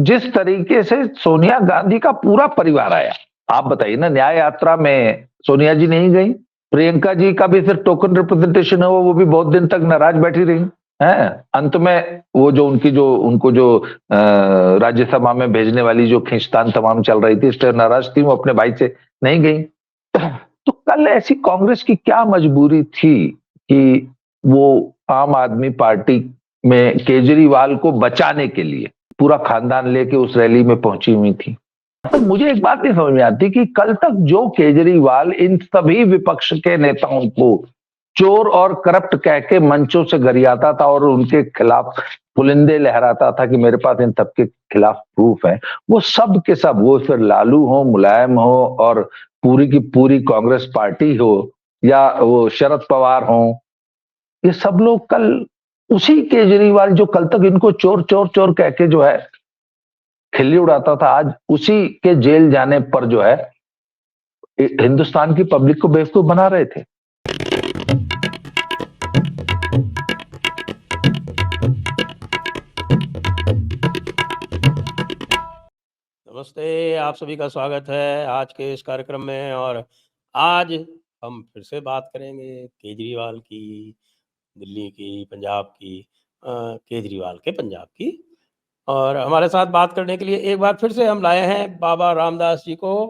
जिस तरीके से सोनिया गांधी का पूरा परिवार आया, आप बताइए ना, न्याय यात्रा में सोनिया जी नहीं गई, प्रियंका जी का भी सिर्फ टोकन रिप्रेजेंटेशन हुआ, वो भी बहुत दिन तक नाराज बैठी रही है। अंत में वो जो उनको जो राज्यसभा में भेजने वाली जो खींचतान तमाम चल रही थी, इससे नाराज थी, वो अपने भाई से नहीं गई। तो कल ऐसी कांग्रेस की क्या मजबूरी थी कि वो आम आदमी पार्टी में केजरीवाल को बचाने के लिए पूरा खानदान लेके उस रैली में पहुंची हुई थी। तो मुझे एक बात नहीं समझ में आती कि कल तक जो केजरीवाल इन सभी विपक्ष के नेताओं को चोर और करप्ट कह के मंचों से गरियाता था और उनके खिलाफ पुलिंदे लहराता था कि मेरे पास इन सबके खिलाफ प्रूफ है, वो सब के सब, वो फिर लालू हो, मुलायम हो और पूरी की पूरी कांग्रेस पार्टी हो या वो शरद पवार हो, ये सब लोग कल उसी केजरीवाल जो कल तक इनको चोर चोर चोर कह के जो है खिल्ली उड़ाता था, आज उसी के जेल जाने पर जो है हिंदुस्तान की पब्लिक को बेवकूफ बना रहे थे। नमस्ते, आप सभी का स्वागत है आज के इस कार्यक्रम में। और आज हम फिर से बात करेंगे केजरीवाल की, दिल्ली की, पंजाब की, केजरीवाल के पंजाब की। और हमारे साथ बात करने के लिए एक बार फिर से हम लाए हैं बाबा रामदास जी को।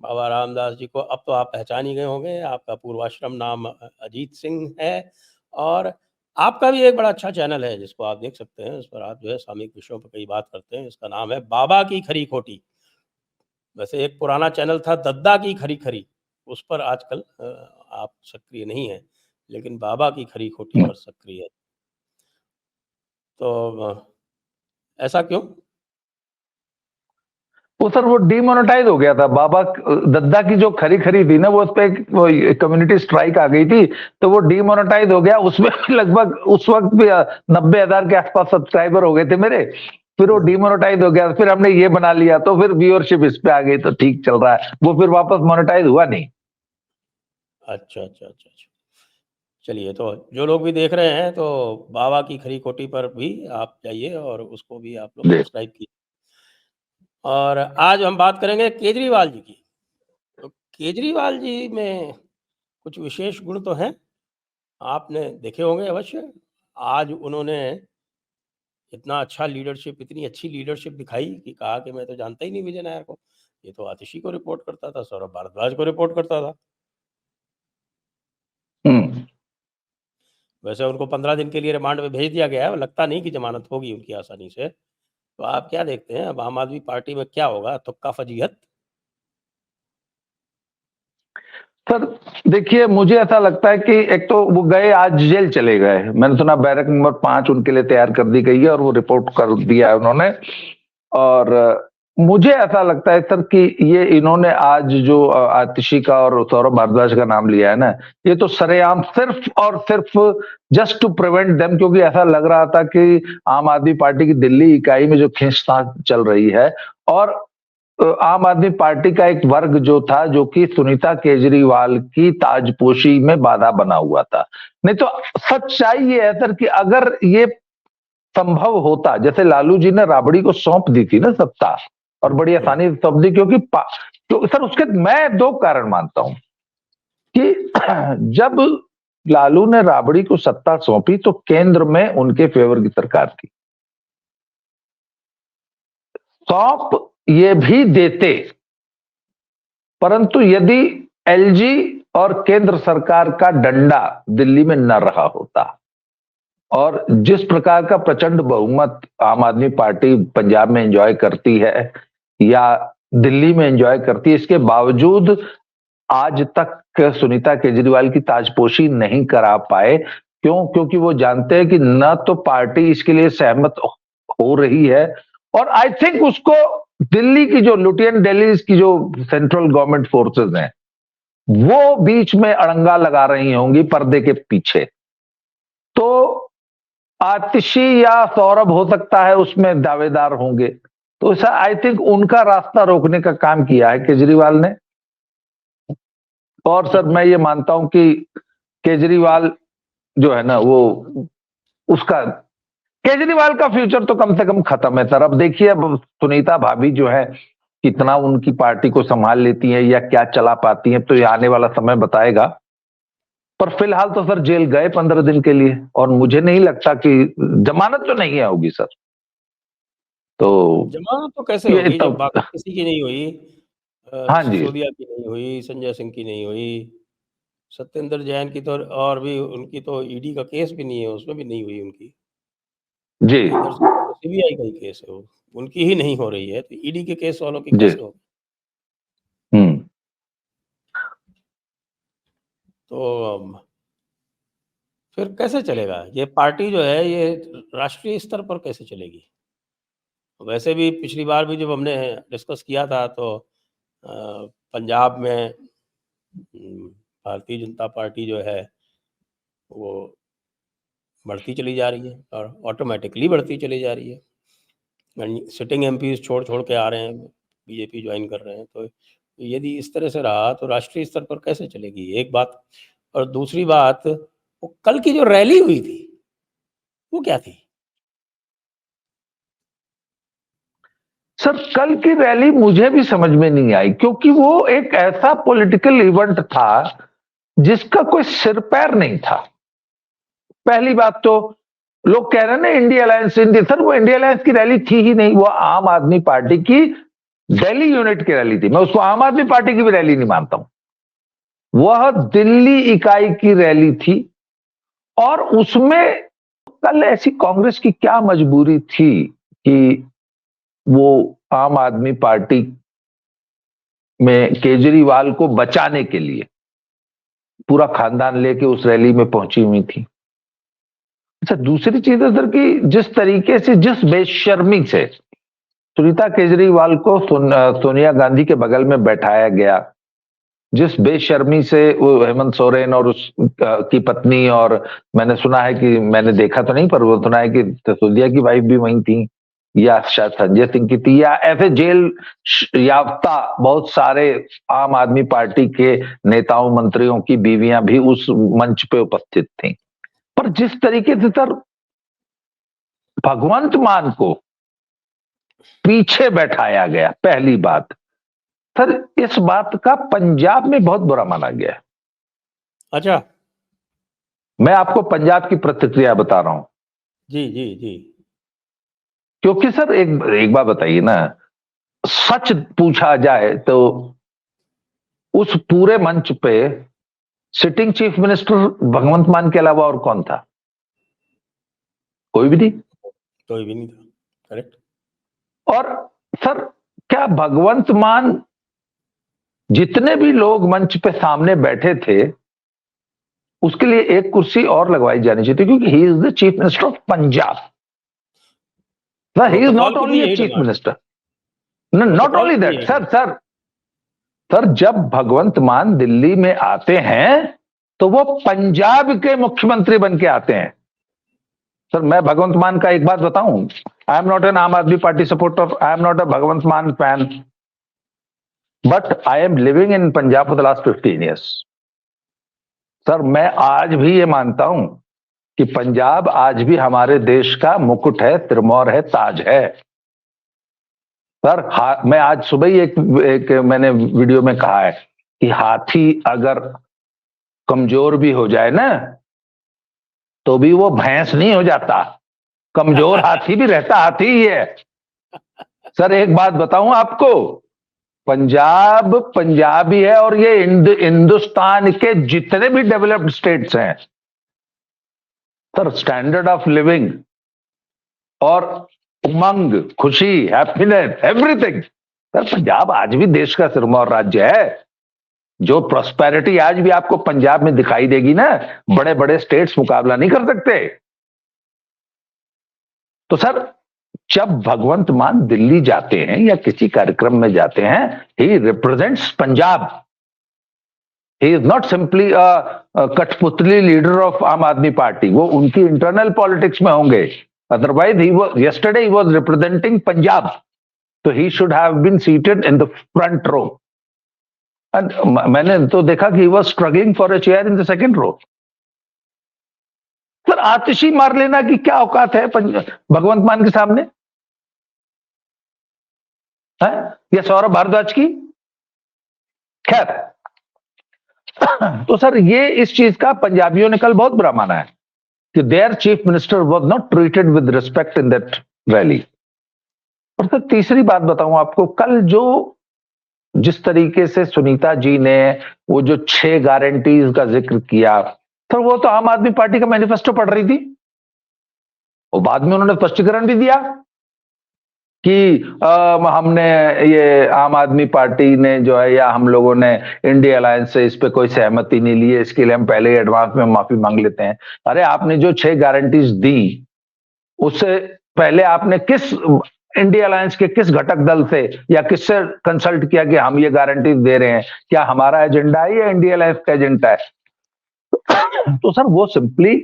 बाबा रामदास जी को अब तो आप पहचान ही गए होंगे, आपका पूर्वाश्रम नाम अजीत सिंह है और आपका भी एक बड़ा अच्छा चैनल है जिसको आप देख सकते हैं। उस पर आप जो है सामयिक विषयों पर कई बात करते हैं। इसका नाम है बाबा की खरी खोटी। वैसे एक पुराना चैनल था दद्दा की खरी खरी, उस पर आजकल आप सक्रिय नहीं है, लेकिन बाबा की खरी खोटी पर सक्रिय है। तो ऐसा क्यों? वो सर वो डीमोनेटाइज हो गया था। बाबा दद्दा की जो खरी खरी थी ना, वो उस पर कम्युनिटी स्ट्राइक आ गई थी, तो वो डीमोनेटाइज हो गया। उसमें लगभग उस वक्त भी 90,000 के आसपास सब्सक्राइबर हो गए थे मेरे। फिर वो डीमोनेटाइज हो गया, फिर हमने ये बना लिया, तो फिर व्यूअरशिप इस पे आ गई, तो ठीक चल रहा है। वो फिर वापस मोनेटाइज हुआ नहीं। अच्छा अच्छा अच्छा अच्छा। चलिए, तो जो लोग भी देख रहे हैं तो बाबा की खरी खोटी पर भी आप जाइए और उसको भी आप लोग सब्सक्राइब कीजिए। और आज हम बात करेंगे केजरीवाल जी की। तो केजरीवाल जी में कुछ विशेष गुण तो हैं, आपने देखे होंगे अवश्य। आज उन्होंने इतना अच्छा लीडरशिप, इतनी अच्छी लीडरशिप दिखाई कि कहा कि मैं तो जानता ही नहीं विजय नायर को, ये तो आतिशी को रिपोर्ट करता था, सौरभ भारद्वाज को रिपोर्ट करता था। वैसे उनको 15 दिन के लिए रिमांड में भेज दिया गया है, लगता नहीं कि जमानत होगी उनकी आसानी से। तो आप क्या देखते हैं, अब आम आदमी पार्टी में क्या होगा, तुक्का फजीहत? सर देखिए, मुझे ऐसा लगता है कि एक तो वो गए, आज जेल चले गए। मैंने सुना बैरक नंबर 5 उनके लिए तैयार कर दी गई है और वो रिपोर्ट कर दिया है उन्होंने। और मुझे ऐसा लगता है सर कि ये इन्होंने आज जो आतिशी का और सौरभ भारद्वाज का नाम लिया है ना, ये तो सरेआम सिर्फ और सिर्फ जस्ट टू प्रिवेंट देम, क्योंकि ऐसा लग रहा था कि आम आदमी पार्टी की दिल्ली इकाई में जो खींचतान चल रही है और आम आदमी पार्टी का एक वर्ग जो था, जो कि सुनीता केजरीवाल की ताजपोशी में बाधा बना हुआ था। नहीं तो सच्चाई ये है सर कि अगर ये संभव होता, जैसे लालू जी ने राबड़ी को सौंप दी थी ना सत्ता, और बड़ी आसानी से सौंप दी, क्योंकि सर उसके मैं 2 कारण मानता हूं कि जब लालू ने राबड़ी को सत्ता सौंपी तो केंद्र में उनके फेवर की सरकार थी। सौंप ये भी देते, परंतु यदि एलजी और केंद्र सरकार का डंडा दिल्ली में न रहा होता और जिस प्रकार का प्रचंड बहुमत आम आदमी पार्टी पंजाब में एंजॉय करती है या दिल्ली में एंजॉय करती है, इसके बावजूद आज तक सुनीता केजरीवाल की ताजपोशी नहीं करा पाए। क्यों? क्योंकि वो जानते हैं कि न तो पार्टी इसके लिए सहमत हो रही है, और आई थिंक उसको दिल्ली की जो लुटियन दिल्ली की जो सेंट्रल गवर्नमेंट फोर्सेस हैं, वो बीच में अड़ंगा लगा रही होंगी पर्दे के पीछे। तो आतिशी या सौरभ हो सकता है उसमें दावेदार होंगे, तो ऐसा आई थिंक उनका रास्ता रोकने का काम किया है केजरीवाल ने। और सर मैं ये मानता हूं कि केजरीवाल जो है ना, वो उसका केजरीवाल का फ्यूचर तो कम से कम खत्म है सर। अब देखिए, अब सुनीता भाभी जो है कितना उनकी पार्टी को संभाल लेती हैं या क्या चला पाती हैं, तो ये आने वाला समय बताएगा। पर फिलहाल तो सर जेल गए 15 दिन के लिए, और मुझे नहीं लगता कि जमानत तो नहीं है होगी सर। तो जमानत तो कैसे ये होगी तो जब बाकी किसी की नहीं हुई, हाँ जी सिसोदिया की नहीं हुई, संजय सिंह की नहीं हुई, सत्येंद्र जैन की तो, और भी उनकी तो ईडी का केस भी नहीं है, उसमें भी नहीं हुई उनकी। जी इधर से तो सीबीआई का ही केस है वो, उनकी ही नहीं हो रही है, तो ईडी के केस वालों की जी। कैसे होगी? हम्म। तो फिर कैसे चलेगा? ये पार्टी जो है ये राष्ट्रीय स्तर पर कैसे चलेगी? वैसे भी पिछली बार भी जब हमने डिस्कस किया था तो पंजाब में भारतीय जनता पार्टी जो है वो बढ़ती चली जा रही है और ऑटोमेटिकली बढ़ती चली जा रही है। सिटिंग एमपीज़ छोड़ के आ रहे हैं, बीजेपी ज्वाइन कर रहे हैं, तो यदि इस तरह से रहा तो राष्ट्रीय स्तर पर कैसे चलेगी? एक बात। और दूसरी बात, वो कल की जो रैली हुई थी, वो क्या थी? सर कल की रैली मुझे भी समझ में नहीं आई, क्योंकि वो एक ऐसा पॉलिटिकल इवेंट था जिसका कोई सिर पैर नहीं था। पहली बात तो लोग कह रहे हैं ना इंडिया अलायंस, इंडिया, सर वो इंडिया अलायंस की रैली थी ही नहीं, वो आम आदमी पार्टी की दिल्ली यूनिट की रैली थी। मैं उसको आम आदमी पार्टी की भी रैली नहीं मानता हूं, वह दिल्ली इकाई की रैली थी। और उसमें कल ऐसी कांग्रेस की क्या मजबूरी थी कि वो आम आदमी पार्टी में केजरीवाल को बचाने के लिए पूरा खानदान लेके उस रैली में पहुंची हुई थी। अच्छा, दूसरी चीज है सर कि जिस तरीके से, जिस बेशर्मी से सुनीता केजरीवाल को सोनिया गांधी के बगल में बैठाया गया, जिस बेशर्मी से वो हेमंत सोरेन और उस की पत्नी, और मैंने सुना है कि, मैंने देखा तो नहीं पर वो सुना है कि सिसोदिया की वाइफ भी वहीं थी, या शायद संजय सिंह की थी, या ऐसे जेल याफ्ता बहुत सारे आम आदमी पार्टी के नेताओं मंत्रियों की बीवियां भी उस मंच पे उपस्थित थी। पर जिस तरीके से सर भगवंत मान को पीछे बैठाया गया, पहली बात सर, इस बात का पंजाब में बहुत बुरा माना गया है। अच्छा। मैं आपको पंजाब की प्रतिक्रिया बता रहा हूं, जी, जी, जी। क्योंकि सर एक बात बताइए ना, सच पूछा जाए तो उस पूरे मंच पे सिटिंग चीफ मिनिस्टर भगवंत मान के अलावा और कौन था? कोई भी नहीं। कोई भी नहीं था, करेक्ट। और सर क्या भगवंत मान, जितने भी लोग मंच पे सामने बैठे थे, उसके लिए एक कुर्सी और लगवाई जानी चाहिए थी, क्योंकि he is the chief minister of Punjab. He is protocol not की भी ओनली ए यही chief demand, minister, not protocol only की भी दैट यही सर, डिमांड। सर जब भगवंत मान दिल्ली में आते हैं तो वो पंजाब के मुख्यमंत्री बन के आते हैं। सर मैं भगवंत मान का एक बात बताऊं, आई am not an Aam Aadmi Party supporter, I am not a Bhagwant Mann fan, but I am living in Punjab for the last 15 years. Sir मैं आज भी ये मानता हूं कि पंजाब आज भी हमारे देश का मुकुट है, सिरमौर है, ताज है। सर मैं आज सुबह ही एक मैंने वीडियो में कहा है कि हाथी अगर कमजोर भी हो जाए ना, तो भी वो भैंस नहीं हो जाता, कमजोर हाथी भी रहता हाथी ही है। सर एक बात बताऊं आपको, पंजाब पंजाबी है, और ये हिंदुस्तान के जितने भी डेवलप्ड स्टेट्स हैं सर, स्टैंडर्ड ऑफ लिविंग और उमंग, खुशी, हैप्पीनेस, एवरीथिंग, सर पंजाब आज भी देश का सिरमौर राज्य है। जो प्रॉस्पेरिटी आज भी आपको पंजाब में दिखाई देगी ना, बड़े बड़े स्टेट्स मुकाबला नहीं कर सकते। तो सर जब भगवंत मान दिल्ली जाते हैं या किसी कार्यक्रम में जाते हैं, ही represents Punjab, he is not simply कठपुतली लीडर ऑफ आम आदमी पार्टी, वो उनकी इंटरनल पॉलिटिक्स में होंगे। Otherwise he was, yesterday he was representing Punjab, so he should have been seated in the front row, and मैंने तो देखा कि he was struggling for a chair in the second row. Sir Atishi Marlena की क्या औकात है भगवंत मान के सामने है या सौरभ भारद्वाज की? खैर, तो सर ये इस चीज का पंजाबियों ने कल बहुत बुरा माना है कि their chief minister was not treated with respect in that rally. और सर तीसरी बात बताऊं आपको, कल जो जिस तरीके से सुनीता जी ने वो जो 6 गारंटीज का जिक्र किया, तो वो तो आम आदमी पार्टी का मैनिफेस्टो पढ़ रही थी और बाद में उन्होंने स्पष्टीकरण भी दिया कि हमने ये आम आदमी पार्टी ने जो है या हम लोगों ने इंडिया अलायंस से इस पे कोई सहमति नहीं ली है, इसके लिए हम पहले ही एडवांस में माफी मांग लेते हैं। अरे आपने जो 6 गारंटीज दी उससे पहले आपने किस इंडिया अलायंस के किस घटक दल से या किससे कंसल्ट किया कि हम ये गारंटीज दे रहे हैं? क्या हमारा एजेंडा है या इंडिया अलायंस का एजेंडा है? तो सर वो सिंपली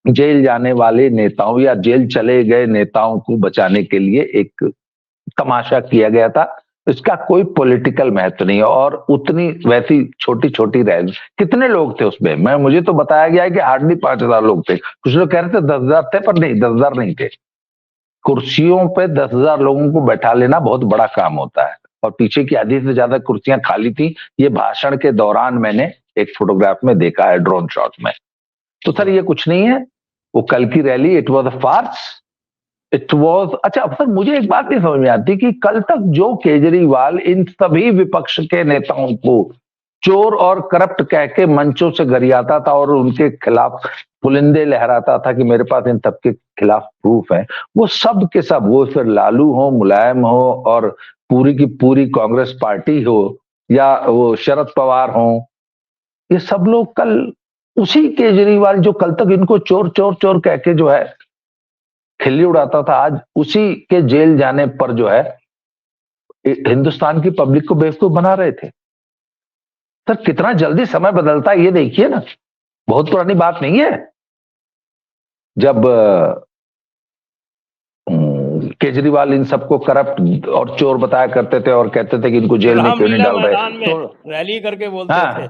जेल जाने वाले नेताओं या जेल चले गए नेताओं को बचाने के लिए एक तमाशा किया गया था। इसका कोई पॉलिटिकल महत्व नहीं है। और उतनी वैसी छोटी छोटी रैली, कितने लोग थे उसमें? मुझे तो बताया गया है कि हार्डली 5,000 लोग थे। कुछ लोग कह रहे थे 10,000 थे, पर नहीं, 10,000 नहीं थे। कुर्सियों पे 10,000 लोगों को बैठा लेना बहुत बड़ा काम होता है और पीछे की आधी से ज्यादा कुर्सियां खाली थी। ये भाषण के दौरान मैंने एक फोटोग्राफ में देखा है, ड्रोन शॉट में। तो सर ये कुछ नहीं है, वो कल की rally it was a farce, it was. अच्छा सर मुझे एक बात नहीं समझ में आती कि कल तक जो केजरीवाल इन सभी विपक्ष के नेताओं को चोर और करप्ट कह के मंचों से गरियाता था और उनके खिलाफ पुलिंदे लहराता था कि मेरे पास इन सबके खिलाफ प्रूफ है, वो सब के सब, वो फिर लालू हो, मुलायम हो और पूरी की पूरी कांग्रेस पार्टी हो या वो शरद पवार हो, ये सब लोग कल उसी केजरीवाल जो कल तक इनको चोर चोर चोर कह के जो है खिल्ली उड़ाता था, आज उसी के जेल जाने पर जो है हिंदुस्तान की पब्लिक को बेवकूफ बना रहे थे। सर कितना जल्दी समय बदलता है ये देखिए ना, बहुत पुरानी बात नहीं है जब केजरीवाल इन सबको करप्ट और चोर बताया करते थे और कहते थे कि इनको जेल में क्यों नहीं डाल रहे, तो रैली करके बोलते थे।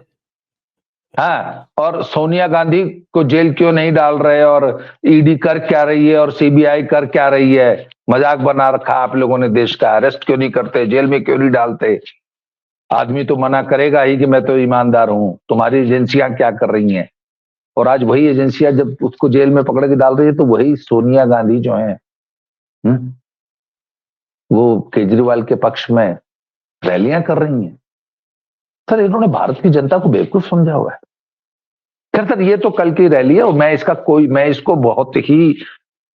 हाँ, और सोनिया गांधी को जेल क्यों नहीं डाल रहे और ईडी कर क्या रही है और सीबीआई कर क्या रही है, मजाक बना रखा आप लोगों ने देश का, अरेस्ट क्यों नहीं करते, जेल में क्यों नहीं डालते? आदमी तो मना करेगा ही कि मैं तो ईमानदार हूं, तुम्हारी एजेंसियां क्या कर रही हैं? और आज वही एजेंसियां जब उसको जेल में पकड़ के डाल रही है तो वही सोनिया गांधी जो है वो केजरीवाल के पक्ष में रैलियां कर रही हैं। सर इन्होंने भारत की जनता को बेवकूफ समझा हुआ है। खैर सर ये तो कल की रैली है और मैं इसको बहुत ही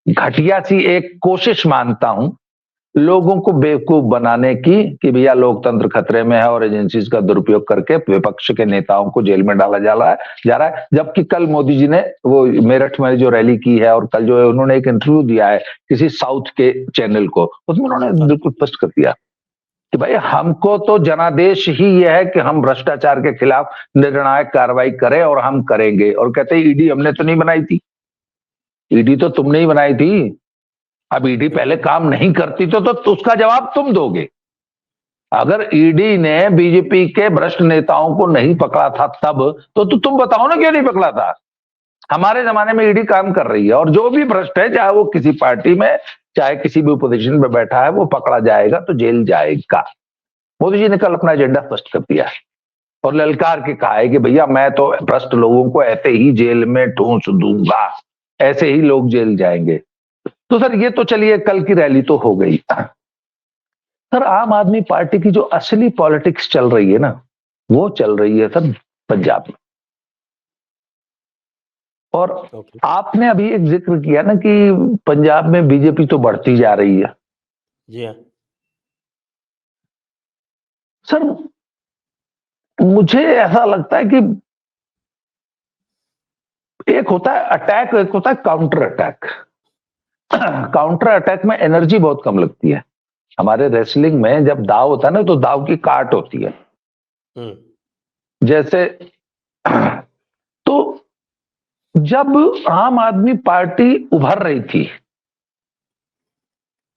घटिया सी एक कोशिश मानता हूं लोगों को बेवकूफ बनाने की कि भैया लोकतंत्र खतरे में है और एजेंसीज का दुरुपयोग करके विपक्ष के नेताओं को जेल में डाला जा रहा है। जबकि कल मोदी जी ने वो मेरठ में जो रैली की है और कल जो है उन्होंने एक इंटरव्यू दिया है किसी साउथ के चैनल को, उसमें उन्होंने बिल्कुल स्पष्ट कर दिया कि भाई हमको तो जनादेश ही यह है कि हम भ्रष्टाचार के खिलाफ निर्णायक कार्रवाई करें और हम करेंगे। और कहते हैं ईडी हमने तो नहीं बनाई थी, ईडी तो तुमने ही बनाई थी, अब ईडी पहले काम नहीं करती तो उसका जवाब तुम दोगे। अगर ईडी ने बीजेपी के भ्रष्ट नेताओं को नहीं पकड़ा था तब तो तुम बताओ ना क्यों नहीं पकड़ा था? हमारे जमाने में ईडी काम कर रही है और जो भी भ्रष्ट है चाहे वो किसी पार्टी में चाहे किसी भी पोजीशन में बैठा है वो पकड़ा जाएगा तो जेल जाएगा। मोदी जी ने कल अपना एजेंडा स्पष्ट कर दिया है और ललकार के कहा है कि भैया मैं तो भ्रष्ट लोगों को ऐसे ही जेल में ठूंस दूंगा, ऐसे ही लोग जेल जाएंगे। तो सर ये तो चलिए कल की रैली तो हो गई। सर आम आदमी पार्टी की जो असली पॉलिटिक्स चल रही है ना वो चल रही है सर पंजाब में। और आपने अभी एक जिक्र किया ना कि पंजाब में बीजेपी तो बढ़ती जा रही है। जी हाँ सर मुझे ऐसा लगता है कि एक होता है अटैक, एक होता है काउंटर अटैक। काउंटर अटैक में एनर्जी बहुत कम लगती है। हमारे रेसलिंग में जब दाव होता है ना तो दाव की काट होती है जैसे। तो जब आम आदमी पार्टी उभर रही थी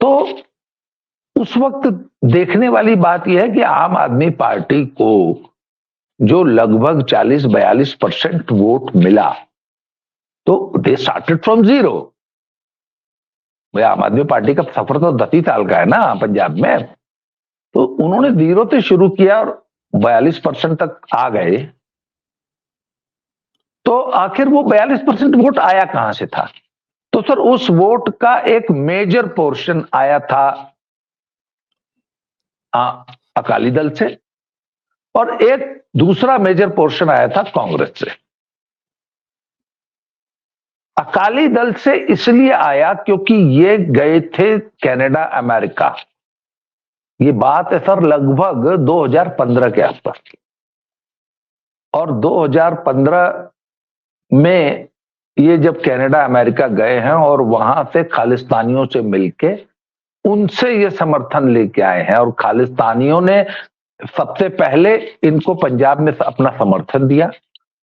तो उस वक्त देखने वाली बात यह है कि आम आदमी पार्टी को जो लगभग 40-42% वोट मिला तो दे स्टार्टेड फ्रॉम जीरो। भाई आम आदमी पार्टी का सफर तो 10 ही साल का है ना पंजाब में, तो उन्होंने जीरो से शुरू किया और 42% तक आ गए। तो आखिर वो 42% वोट आया कहां से था? तो सर उस वोट का एक मेजर पोर्शन आया था अकाली दल से, और एक दूसरा मेजर पोर्शन आया था कांग्रेस से। अकाली दल से इसलिए आया क्योंकि ये गए थे कनाडा अमेरिका। ये बात है सर लगभग 2015 के आसपास की, और 2015 में ये जब कनाडा अमेरिका गए हैं और वहां से खालिस्तानियों से मिलके उनसे ये समर्थन लेके आए हैं, और खालिस्तानियों ने सबसे पहले इनको पंजाब में अपना समर्थन दिया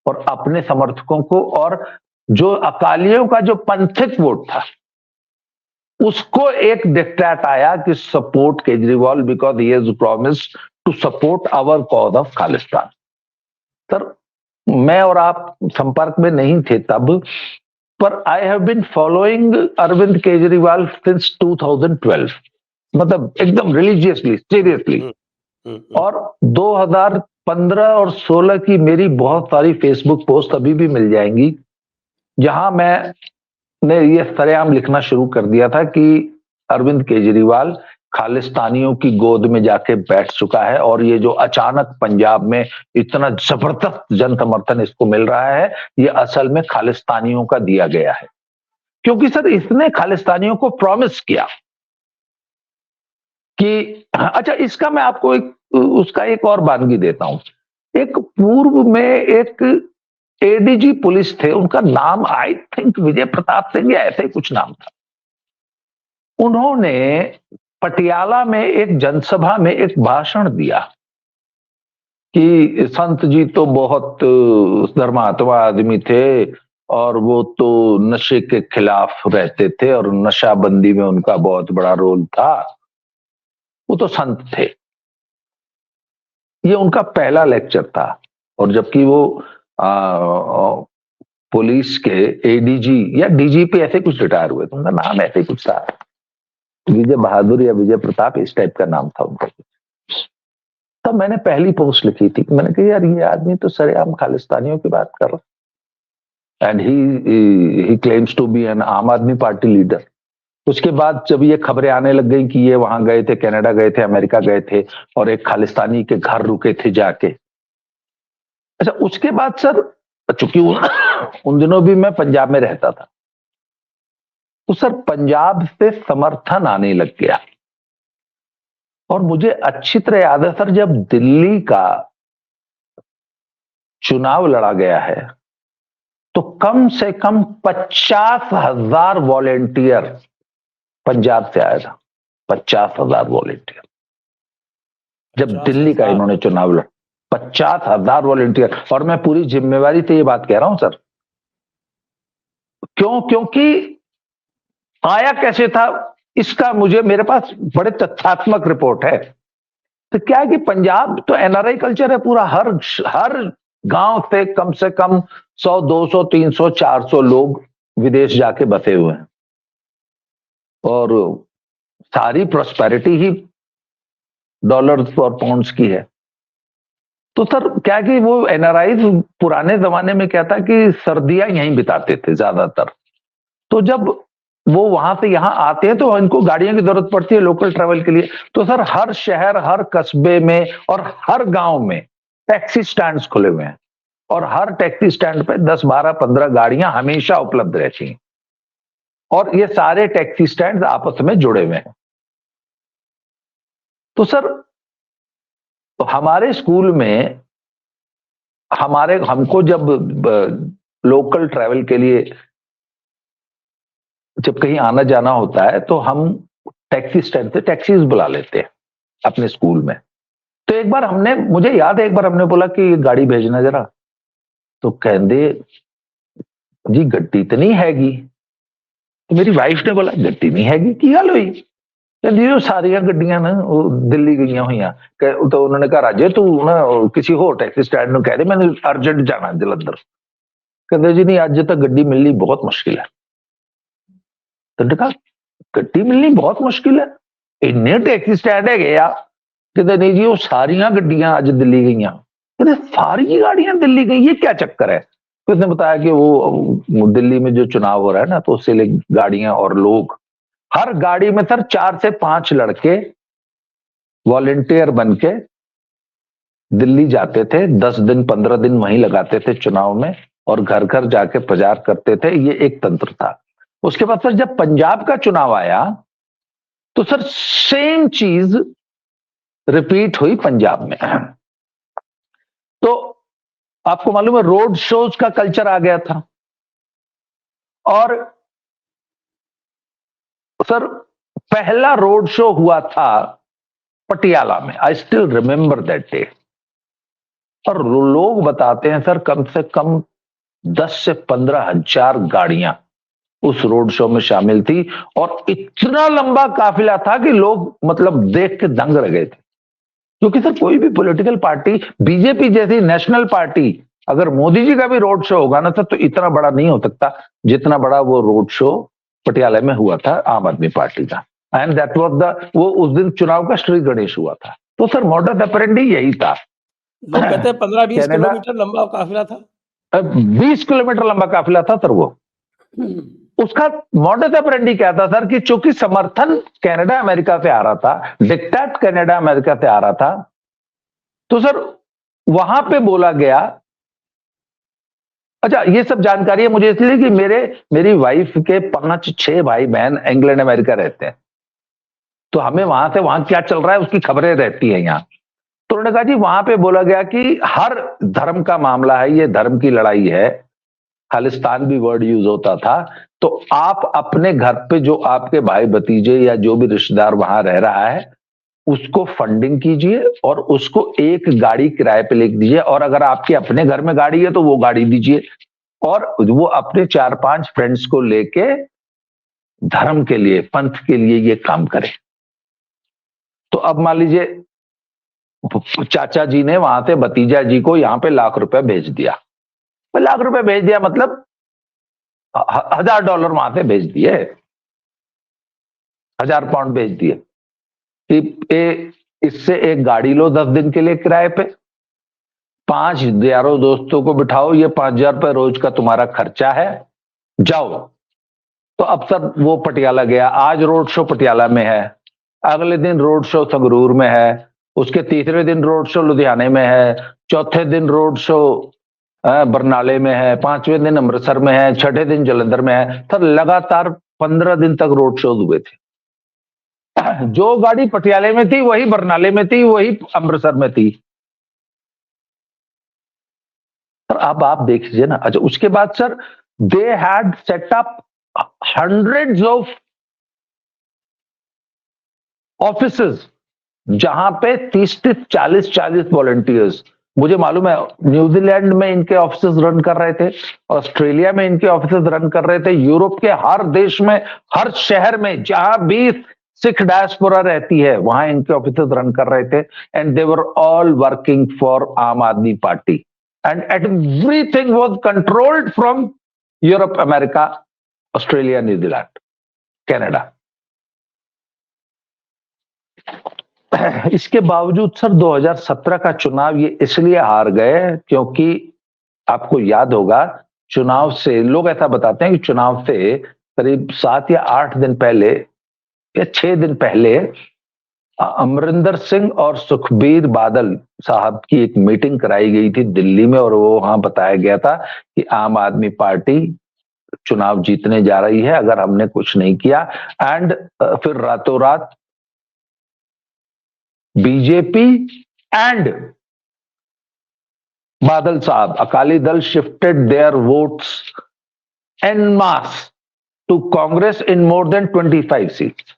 और अपने समर्थकों को, और जो अकालियों का जो पंथिक वोट था उसको एक डिक्टेट आया कि support Kejriwal because he has promised to support our cause of Khalistan. Sir मैं और आप संपर्क में नहीं थे तब, पर I have been following Arvind Kejriwal since 2012, मतलब एकदम रिलीजियसली सीरियसली। और 2015 और 16 की मेरी बहुत सारी फेसबुक पोस्ट अभी भी मिल जाएंगी, जहां मैंने ये सरेआम लिखना शुरू कर दिया था कि अरविंद केजरीवाल खालिस्तानियों की गोद में जाके बैठ चुका है, और ये जो अचानक पंजाब में इतना जबरदस्त जन समर्थन इसको मिल रहा है, ये असल में खालिस्तानियों का दिया गया है। क्योंकि सर इसने खालिस्तानियों को प्रॉमिस किया कि अच्छा, इसका मैं आपको उसका एक और बानगी देता हूं। एक पूर्व में एक एडीजी पुलिस थे, उनका नाम आई थिंक विजय प्रताप सिंह या ऐसे ही कुछ नाम था। उन्होंने पटियाला में एक जनसभा में एक भाषण दिया कि संत जी तो बहुत धर्मात्मा आदमी थे और वो तो नशे के खिलाफ रहते थे और नशाबंदी में उनका बहुत बड़ा रोल था, वो तो संत थे। ये उनका पहला लेक्चर था, और जबकि वो पुलिस के एडीजी या डीजीपी ऐसे कुछ रिटायर हुए थे, उनका नाम ऐसे कुछ था, विजय बहादुर या विजय प्रताप इस टाइप का नाम था उनका। तब मैंने पहली पोस्ट लिखी थी, मैंने कहा यार ये आदमी तो सरेआम खालिस्तानियों की बात कर रहा, and he claims to be an Aam Aadmi party leader. उसके बाद जब ये खबरें आने लग गई कि ये वहां गए थे, कनाडा गए थे, अमेरिका गए थे और एक खालिस्तानी के घर रुके थे जाके। अच्छा, उसके बाद सर चूंकि उन दिनों भी मैं पंजाब में रहता था, तो सर पंजाब से समर्थन आने लग गया। और मुझे अच्छी तरह याद है सर, जब दिल्ली का चुनाव लड़ा गया है तो कम से कम 50,000 वॉलेंटियर पंजाब से आया था। 50,000 वॉलेंटियर जब दिल्ली का इन्होंने चुनाव लड़ा, 50,000 वॉलेंटियर। और मैं पूरी जिम्मेवारी से ये बात कह रहा हूं सर, क्योंकि आया कैसे था इसका मेरे पास बड़े तथ्यात्मक रिपोर्ट है। तो क्या है कि पंजाब तो एनआरआई कल्चर है पूरा, हर गांव से कम 100, 200, 300, 400 लोग विदेश जाके बसे हुए हैं, और सारी प्रॉस्पेरिटी ही डॉलर्स और पाउंड्स की है। तो सर क्या कि वो एनआरआई पुराने जमाने में क्या था कि सर्दियां यहीं बिताते थे ज्यादातर। तो जब वो वहां से यहाँ आते हैं तो इनको गाड़ियों की जरूरत पड़ती है लोकल ट्रैवल के लिए। तो सर हर शहर, हर कस्बे में और हर गांव में टैक्सी स्टैंड्स खुले हुए हैं, और हर टैक्सी स्टैंड पे 10, 12, 15 गाड़ियां हमेशा उपलब्ध रहती हैं, और ये सारे टैक्सी स्टैंड आपस में जुड़े हुए हैं। तो सर तो हमारे स्कूल में हमको जब लोकल ट्रैवल के लिए जब कहीं आना जाना होता है तो हम टैक्सी स्टैंड से टैक्सीज बुला लेते हैं अपने स्कूल में। तो एक बार मुझे याद है, एक बार हमने बोला कि गाड़ी भेजना जरा, तो कहते जी गड्डी तो नहीं हैगी। तो मेरी वाइफ ने बोला गड्डी नहीं हैगी की गल हुई? कहती जो सारिया गड्डियां ना दिल्ली गई हुई। तो उन्होंने कहा राजे तू ना किसी होर टैक्सी स्टैंड में कह दे मैंने अर्जेंट जाना जलंधर। कहते जी नहीं अज तक गड्डी मिलनी बहुत मुश्किल है। तो कहा गड्डी मिलनी बहुत मुश्किल है, इन्ने टैक्सी स्टैंड है आ। कहते नहीं जी वो सारिया गड्डियां अज दिल्ली गई। कहते सारी गाड़ियां दिल्ली गई, ये क्या चक्कर है? तो उसने बताया कि वो दिल्ली में जो चुनाव हो रहा है ना, तो उससे गाड़ियां और लोग, हर गाड़ी में सर 4 से 5 लड़के वॉलेंटियर बनके दिल्ली जाते थे, 10 दिन 15 दिन वहीं लगाते थे चुनाव में, और घर घर जाके प्रचार करते थे। ये एक तंत्र था। उसके बाद सर जब पंजाब का चुनाव आया तो सर सेम चीज रिपीट हुई पंजाब में। तो आपको मालूम है रोड शोज का कल्चर आ गया था। और सर पहला रोड शो हुआ था पटियाला में, I still remember that day. और लोग बताते हैं सर कम से कम 10 से 15 हजार गाड़ियां उस रोड शो में शामिल थी, और इतना लंबा काफिला था कि लोग मतलब देख के दंग रह गए थे। क्योंकि सर कोई भी पॉलिटिकल पार्टी, बीजेपी जैसी नेशनल पार्टी, अगर मोदी जी का भी रोड शो होगा ना सर, तो इतना बड़ा नहीं हो सकता जितना बड़ा वो रोड शो पटियाला में हुआ था आम आदमी पार्टी का। एंड दैट वाज द, वो उस दिन चुनाव का श्री गणेश हुआ था। तो सर मॉडस ऑपरेंडी यही था। लोग कहते हैं 15-20 कनाडा किलोमीटर लंबा काफिला था। 20 किलोमीटर लंबा काफिला था सर वो। उसका मॉडस ऑपरेंडी क्या था सर, कि चूंकि समर्थन कनाडा अमेरिका से आ रहा था, डिक्टेट कनाडा अमेरिका से आ रहा था, तो सर वहां पे बोला गया। अच्छा ये सब जानकारी है मुझे इसलिए कि मेरी वाइफ के 5-6 भाई बहन इंग्लैंड अमेरिका रहते हैं, तो हमें वहां से वहां क्या चल रहा है उसकी खबरें रहती है यहाँ। तो उन्होंने कहा जी वहां पे बोला गया कि हर धर्म का मामला है, ये धर्म की लड़ाई है। खालिस्तान भी वर्ड यूज होता था। तो आप अपने घर पे जो आपके भाई भतीजे या जो भी रिश्तेदार वहां रह रहा है उसको फंडिंग कीजिए और उसको एक गाड़ी किराए पे लेके दीजिए, और अगर आपके अपने घर में गाड़ी है तो वो गाड़ी दीजिए, और वो अपने 4-5 फ्रेंड्स को लेके धर्म के लिए, पंथ के लिए ये काम करे। तो अब मान लीजिए चाचा जी ने वहां से भतीजा जी को यहाँ पे $1,00,000 भेज दिया। $1,00,000 भेज दिया मतलब $1,000 वहां से भेज दिए, 1,000 पाउंड भेज दिए कि इससे एक गाड़ी लो 10 दिन के लिए किराए पे, 5 यारों दोस्तों को बिठाओ, ये $5,000 रोज का तुम्हारा खर्चा है, जाओ। तो अब सर वो पटियाला गया, आज रोड शो पटियाला में है, अगले दिन रोड शो संगरूर में है, उसके तीसरे दिन रोड शो लुधियाने में है, चौथे दिन रोड शो बरनाले में है, 5वें दिन अमृतसर में है, 6ठे दिन जलंधर में है। सर लगातार 15 दिन तक रोड शो हुए थे। जो गाड़ी पटियाले में थी वही बरनाले में थी, वही अमृतसर में थी। सर अब आप देख लीजिए ना। अच्छा उसके बाद sir they had set up hundreds of offices जहां पे 30-40 वॉलंटियर्स, मुझे मालूम है न्यूजीलैंड में इनके ऑफिसेस रन कर रहे थे, ऑस्ट्रेलिया में इनके ऑफिसेस रन कर रहे थे, यूरोप के हर देश में, हर शहर में जहां भी सिख डायस्पोरा रहती है वहां इनके ऑफिसेस रन कर रहे थे। And they were all working for आम Aadmi party, and everything was controlled from Europe, America, Australia, New Zealand, Canada. इसके बावजूद सर 2017 का चुनाव ये इसलिए हार गए क्योंकि आपको याद होगा चुनाव से, लोग ऐसा बताते हैं कि चुनाव से करीब 7 या 8 दिन पहले या 6 दिन पहले अमरिंदर सिंह और सुखबीर बादल साहब की एक मीटिंग कराई गई थी दिल्ली में, और वो वहां बताया गया था कि आम आदमी पार्टी चुनाव जीतने जा रही है अगर हमने कुछ नहीं किया। एंड फिर रातों रात बीजेपी एंड बादल साहब, Akali Dal shifted their votes en masse to Congress in more than 25 seats.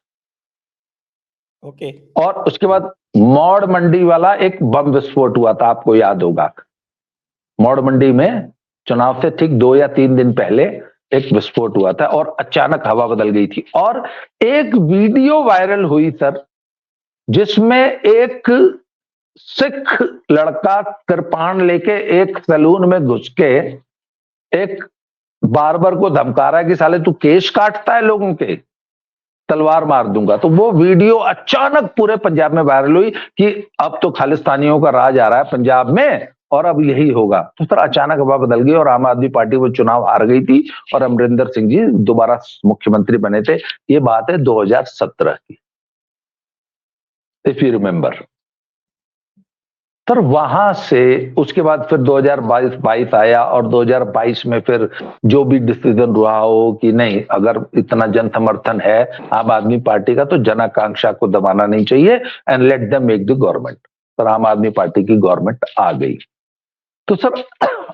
Okay. और उसके बाद मौड़ मंडी वाला एक बम विस्फोट हुआ था, आपको याद होगा। मौड़ मंडी में चुनाव से ठीक 2 या 3 दिन पहले एक विस्फोट हुआ था और अचानक हवा बदल गई थी। और एक वीडियो वायरल हुई सर जिसमें एक सिख लड़का कृपाण लेके एक सैलून में घुस के एक बार्बर को धमका रहा है कि साले तू केश काटता है लोगों के, तलवार मार दूंगा। तो वो वीडियो अचानक पूरे पंजाब में वायरल हुई कि अब तो खालिस्तानियों का राज आ रहा है पंजाब में और अब यही होगा। तो सर अचानक हवा बदल गई और आम आदमी पार्टी वो चुनाव हार गई थी और अमरिंदर सिंह जी दोबारा मुख्यमंत्री बने थे। ये बात है 2017 की, इफ यू रिमेंबर। सर वहां से उसके बाद फिर 2022 आया और 2022 में फिर जो भी डिसीजन हुआ हो कि नहीं, अगर इतना जन समर्थन है आम आदमी पार्टी का तो जन आकांक्षा को दबाना नहीं चाहिए and let them make the government. Sir आम आदमी पार्टी की गवर्नमेंट आ गई। तो सर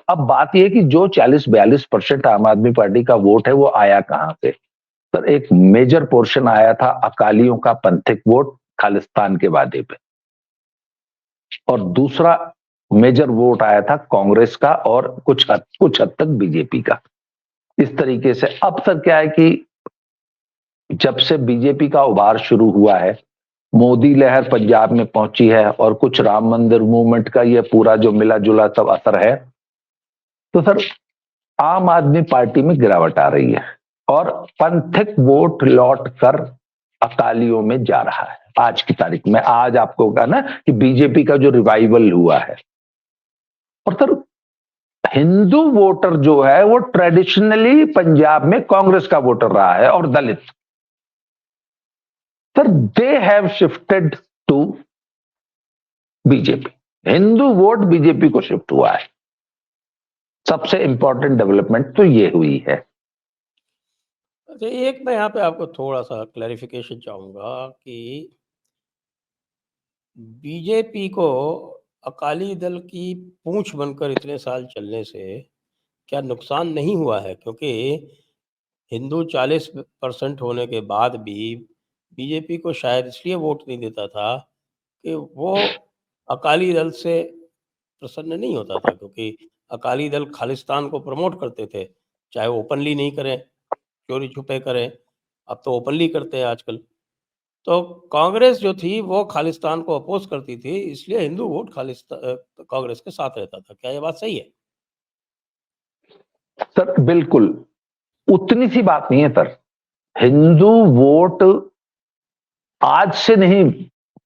अब बात यह कि जो 40-42% आम आदमी पार्टी का वोट है वो आया कहां से? सर एक मेजर पोर्शन आया था अकालियों का पंथिक वोट खालिस्तान के वादे पे, और दूसरा मेजर वोट आया था कांग्रेस का और कुछ हद तक बीजेपी का। इस तरीके से अब सर क्या है कि जब से बीजेपी का उभार शुरू हुआ है, मोदी लहर पंजाब में पहुंची है और कुछ राम मंदिर मूवमेंट का ये पूरा जो मिला जुला सब असर है, तो सर आम आदमी पार्टी में गिरावट आ रही है और पंथिक वोट लौट कर अकालियों में जा रहा है। आज की तारीख में, आज आपको कहा ना कि बीजेपी का जो रिवाइवल हुआ है, और सर हिंदू वोटर जो है वो ट्रेडिशनली पंजाब में कांग्रेस का वोटर रहा है और Dalit, sir they have shifted to BJP. Hindu vote BJP को शिफ्ट हुआ है। सबसे इंपॉर्टेंट डेवलपमेंट तो ये हुई है। अच्छा, एक मैं यहाँ पे आपको थोड़ा सा क्लैरिफिकेशन चाहूंगा कि बीजेपी को अकाली दल की पूंछ बनकर इतने साल चलने से क्या नुकसान नहीं हुआ है? क्योंकि हिंदू 40% होने के बाद भी बीजेपी को शायद इसलिए वोट नहीं देता था कि वो अकाली दल से प्रसन्न नहीं होता था, क्योंकि अकाली दल खालिस्तान को प्रमोट करते थे, चाहे वो ओपनली नहीं करें, चोरी छुपे करें। अब तो ओपनली करते हैं आजकल। तो कांग्रेस जो थी वो खालिस्तान को अपोज करती थी, इसलिए हिंदू वोट कांग्रेस के साथ रहता था। क्या ये बात सही है? सर बिल्कुल उतनी सी बात नहीं है सर। हिंदू वोट आज से नहीं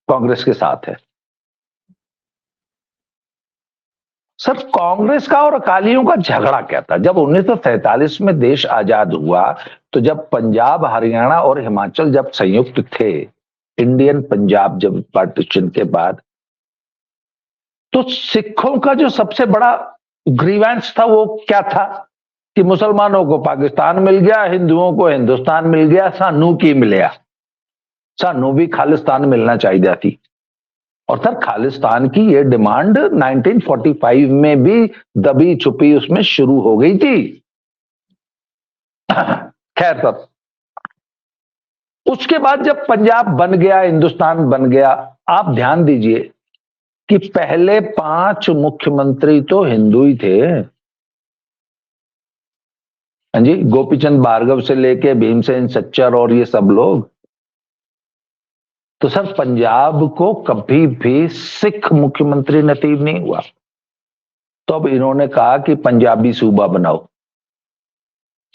कांग्रेस के साथ है सर। कांग्रेस का और अकालियों का झगड़ा क्या था? जब 1947 में देश आजाद हुआ तो जब पंजाब, हरियाणा और हिमाचल जब संयुक्त थे, इंडियन पंजाब जब पार्टीशन के बाद, तो सिखों का जो सबसे बड़ा ग्रीवेंस था वो क्या था कि मुसलमानों को पाकिस्तान मिल गया, हिंदुओं को हिंदुस्तान मिल गया, सानू की मिलया, सानू भी खालिस्तान मिलना चाहिए थी। और सर खालिस्तान की ये डिमांड 1945 में भी दबी छुपी उसमें शुरू हो गई थी। खैर तब उसके बाद जब पंजाब बन गया, हिंदुस्तान बन गया, आप ध्यान दीजिए कि पहले 5 मुख्यमंत्री तो हिंदू ही थे। हाँ जी, गोपीचंद भार्गव से लेके भीमसेन सच्चर और ये सब लोग। तो सर पंजाब को कभी भी सिख मुख्यमंत्री नसीब नहीं हुआ। तो अब इन्होंने कहा कि पंजाबी सूबा बनाओ,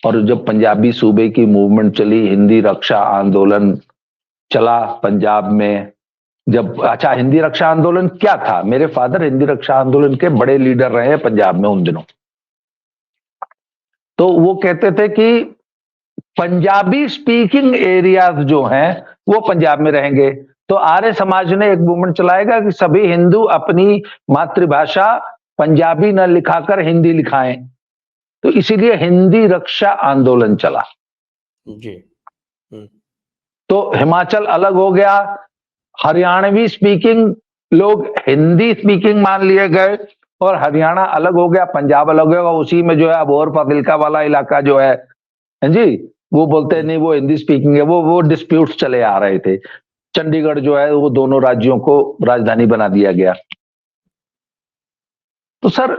और जब पंजाबी सूबे की मूवमेंट चली, हिंदी रक्षा आंदोलन चला पंजाब में। जब अच्छा, हिंदी रक्षा आंदोलन क्या था? मेरे फादर हिंदी रक्षा आंदोलन के बड़े लीडर रहे हैं पंजाब में उन दिनों। तो वो कहते थे कि पंजाबी स्पीकिंग एरियाज जो हैं वो पंजाब में रहेंगे। तो आर्य समाज ने एक मूवमेंट चलाएगा कि सभी हिंदू अपनी मातृभाषा पंजाबी न लिखाकर हिंदी लिखाएं। तो इसीलिए हिंदी रक्षा आंदोलन चला जी। तो हिमाचल अलग हो गया, हरियाणवी स्पीकिंग लोग हिंदी स्पीकिंग मान लिए गए, और हरियाणा अलग हो गया, पंजाब अलग हो गया। उसी में जो है अबोहर फाजिल्का वाला इलाका जो है जी, वो बोलते हैं नहीं वो हिंदी स्पीकिंग है। वो डिस्प्यूट्स चले आ रहे थे। चंडीगढ़ जो है वो दोनों राज्यों को राजधानी बना दिया गया। तो सर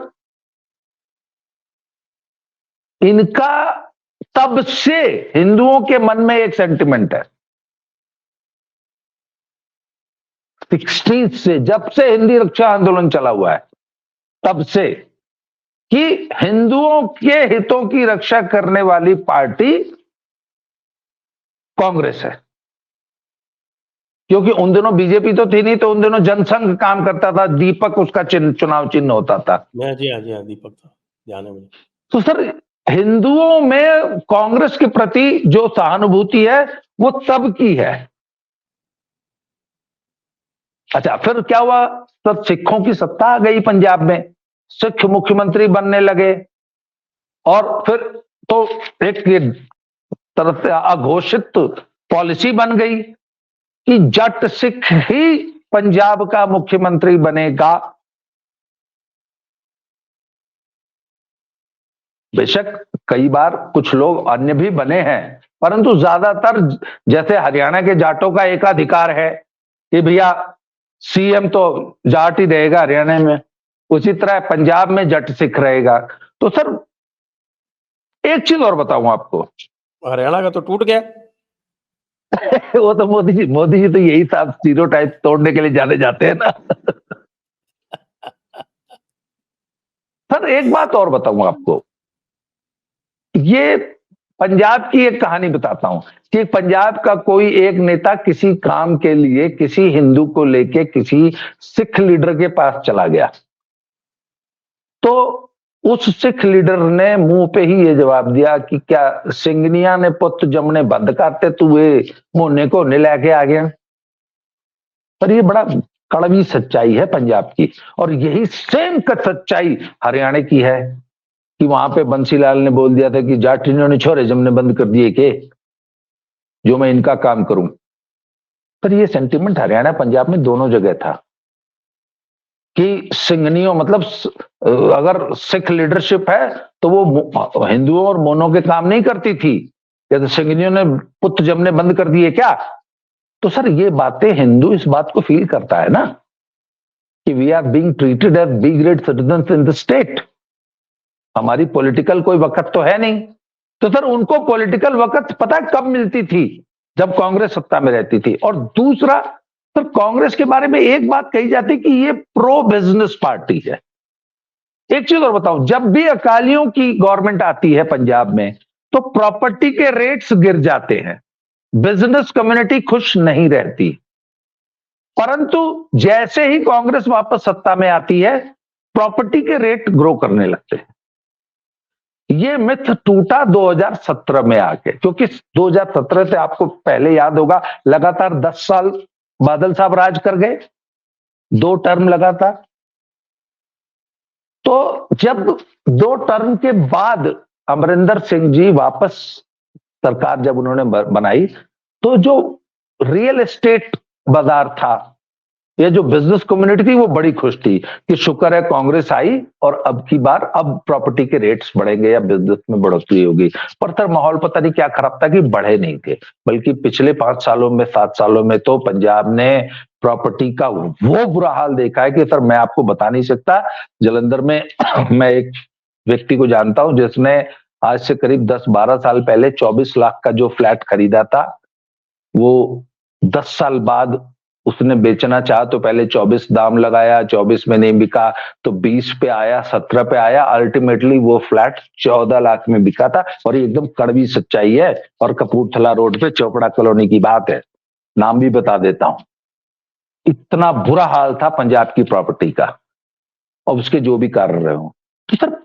इनका तब से हिंदुओं के मन में एक सेंटिमेंट है, 60s से, जब से हिंदी रक्षा आंदोलन चला हुआ है तब से कि हिंदुओं के हितों की रक्षा करने वाली पार्टी कांग्रेस है, क्योंकि उन दिनों बीजेपी तो थी नहीं, तो उन दिनों जनसंघ काम करता था, दीपक उसका चिन्ह, चुनाव चिन्ह होता था। जी हाँ, दीपक था, ध्यान है मुझे। तो सर, हिंदुओं में कांग्रेस के प्रति जो सहानुभूति है वो तब की है। अच्छा, फिर क्या हुआ? तब सिखों की सत्ता आ गई पंजाब में, सिख मुख्यमंत्री बनने लगे, और फिर तो एक तरह से अघोषित पॉलिसी बन गई कि जट सिख ही पंजाब का मुख्यमंत्री बनेगा। बेशक कई बार कुछ लोग अन्य भी बने हैं, परंतु ज्यादातर जैसे हरियाणा के जाटों का एकाधिकार है कि भैया सीएम तो जाट ही रहेगा हरियाणा में, उसी तरह पंजाब में जट सिख रहेगा। तो सर, एक चीज और बताऊं आपको, हरियाणा का तो टूट गया। वो तो मोदी जी तो यही सब स्टीरियोटाइप तोड़ने के लिए जाने जाते हैं ना। सर, एक बात और बताऊं आपको, ये पंजाब की एक कहानी बताता हूं कि पंजाब का कोई एक नेता किसी काम के लिए किसी हिंदू को लेके किसी सिख लीडर के पास चला गया, तो उस सिख लीडर ने मुंह पे ही ये जवाब दिया कि क्या सिंगनिया ने पुत जमने बंद करते, तू ये मोने को ने लेके आ गया। पर ये बड़ा कड़वी सच्चाई है पंजाब की, और यही सेम सच्चाई हरियाणा की है कि वहां पे बंसीलाल ने बोल दिया था कि जाटियों ने छोरे जमने बंद कर दिए के, जो मैं इनका काम करूं। पर ये सेंटिमेंट हरियाणा पंजाब में दोनों जगह था कि सिंगनियों मतलब अगर सिख लीडरशिप है तो वो हिंदुओं और मोनों के काम नहीं करती थी, या तो सिंगनियों ने पुत जमने बंद कर दिए क्या। तो सर, ये बातें हिंदू इस बात को फील करता है ना कि we are being treated as B grade citizens in the state. हमारी पॉलिटिकल कोई वक्त तो है नहीं। तो सर, उनको पॉलिटिकल वक्त पता है कब मिलती थी? जब कांग्रेस सत्ता में रहती थी। और दूसरा, सर, कांग्रेस के बारे में एक बात कही जाती कि ये प्रो बिजनेस पार्टी है। एक चीज और बताऊं, जब भी अकालियों की गवर्नमेंट आती है पंजाब में तो प्रॉपर्टी के रेट्स गिर जाते हैं, बिजनेस कम्युनिटी खुश नहीं रहती। परंतु जैसे ही कांग्रेस वापस सत्ता में आती है, प्रॉपर्टी के रेट ग्रो करने लगते हैं। ये मिथ टूटा 2017 में आके, क्योंकि 2017 से आपको पहले याद होगा लगातार 10 साल बादल साहब राज कर गए, 2 टर्म लगातार। तो जब 2 टर्म के बाद अमरिंदर सिंह जी वापस सरकार जब उन्होंने बनाई, तो जो रियल एस्टेट बाजार था, ये जो बिजनेस कम्युनिटी थी, वो बड़ी खुश थी कि शुक्र है कांग्रेस आई और अब की बार अब प्रॉपर्टी के रेट्स बढ़ेंगे या बिजनेस में बढ़ोतरी होगी। पर सर, माहौल पता नहीं क्या खराब था कि बढ़े नहीं थे, बल्कि पिछले 5 सालों में 7 सालों में तो पंजाब ने प्रॉपर्टी का वो बुरा हाल देखा है कि सर मैं आपको बता नहीं सकता। जलंधर में मैं एक व्यक्ति को जानता हूं जिसने आज से करीब 10-12 साल पहले 24 लाख का जो फ्लैट खरीदा था, वो 10 साल बाद उसने बेचना चाहा तो पहले 24 दाम लगाया, 24 में नहीं बिका तो 20 पे आया, 17 पे आया, अल्टीमेटली वो फ्लैट 14 लाख में बिका था। और ये एकदम कड़वी सच्चाई है, और कपूरथला रोड पे चोपड़ा कॉलोनी की बात है, नाम भी बता देता हूं। इतना बुरा हाल था पंजाब की प्रॉपर्टी का, और उसके जो भी कारण रहे हो। तो सर,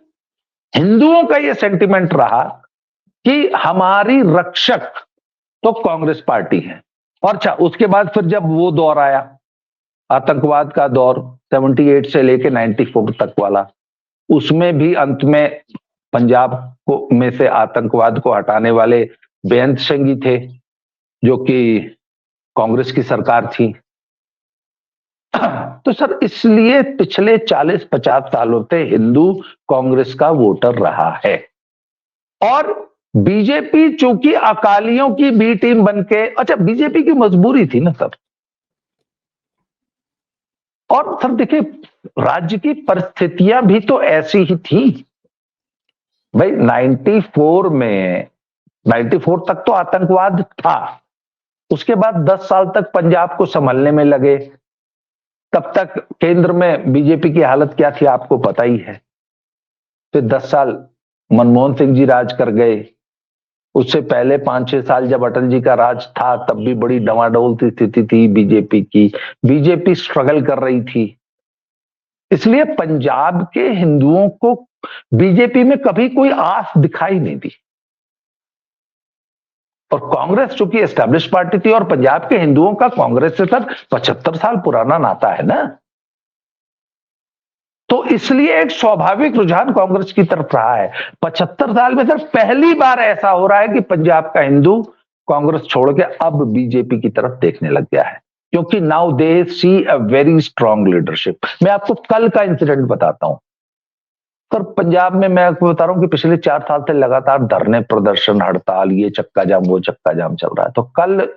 हिंदुओं का ये सेंटिमेंट रहा कि हमारी रक्षक तो कांग्रेस पार्टी है। और अच्छा, उसके बाद फिर जब वो दौर आया, आतंकवाद का दौर 78 से लेके 94 तक वाला, उसमें भी अंत में पंजाब को में से आतंकवाद को हटाने वाले बेअंत सिंह ही थे, जो कि कांग्रेस की सरकार थी। तो सर, इसलिए पिछले 40-50 सालों से हिंदू कांग्रेस का वोटर रहा है, और बीजेपी चूंकि अकालियों की बी टीम बनके, अच्छा, बीजेपी की मजबूरी थी ना सर। और सर देखिए, राज्य की परिस्थितियां भी तो ऐसी ही थी भाई। 94 तक तो आतंकवाद था, उसके बाद 10 साल तक पंजाब को संभलने में लगे। तब तक केंद्र में बीजेपी की हालत क्या थी आपको पता ही है। फिर 10 साल मनमोहन सिंह जी राज कर गए, उससे पहले 5-6 साल जब अटल जी का राज था तब भी बड़ी डवाडोल की स्थिति थी बीजेपी की, बीजेपी स्ट्रगल कर रही थी। इसलिए पंजाब के हिंदुओं को बीजेपी में कभी कोई आस दिखाई नहीं दी। और कांग्रेस चूंकि एस्टैब्लिश पार्टी थी और पंजाब के हिंदुओं का कांग्रेस से सर 75 साल पुराना नाता है ना, तो इसलिए एक स्वाभाविक रुझान कांग्रेस की तरफ रहा है। 75 साल में सर पहली बार ऐसा हो रहा है कि पंजाब का हिंदू कांग्रेस छोड़ के अब बीजेपी की तरफ देखने लग गया है, क्योंकि now they see a very strong leadership. मैं आपको कल का इंसिडेंट बताता हूं सर। पंजाब में मैं आपको बता रहा हूं कि पिछले 4 साल से लगातार धरने, प्रदर्शन, हड़ताल, ये चक्का जाम वो चक्का जाम चल रहा है। तो कल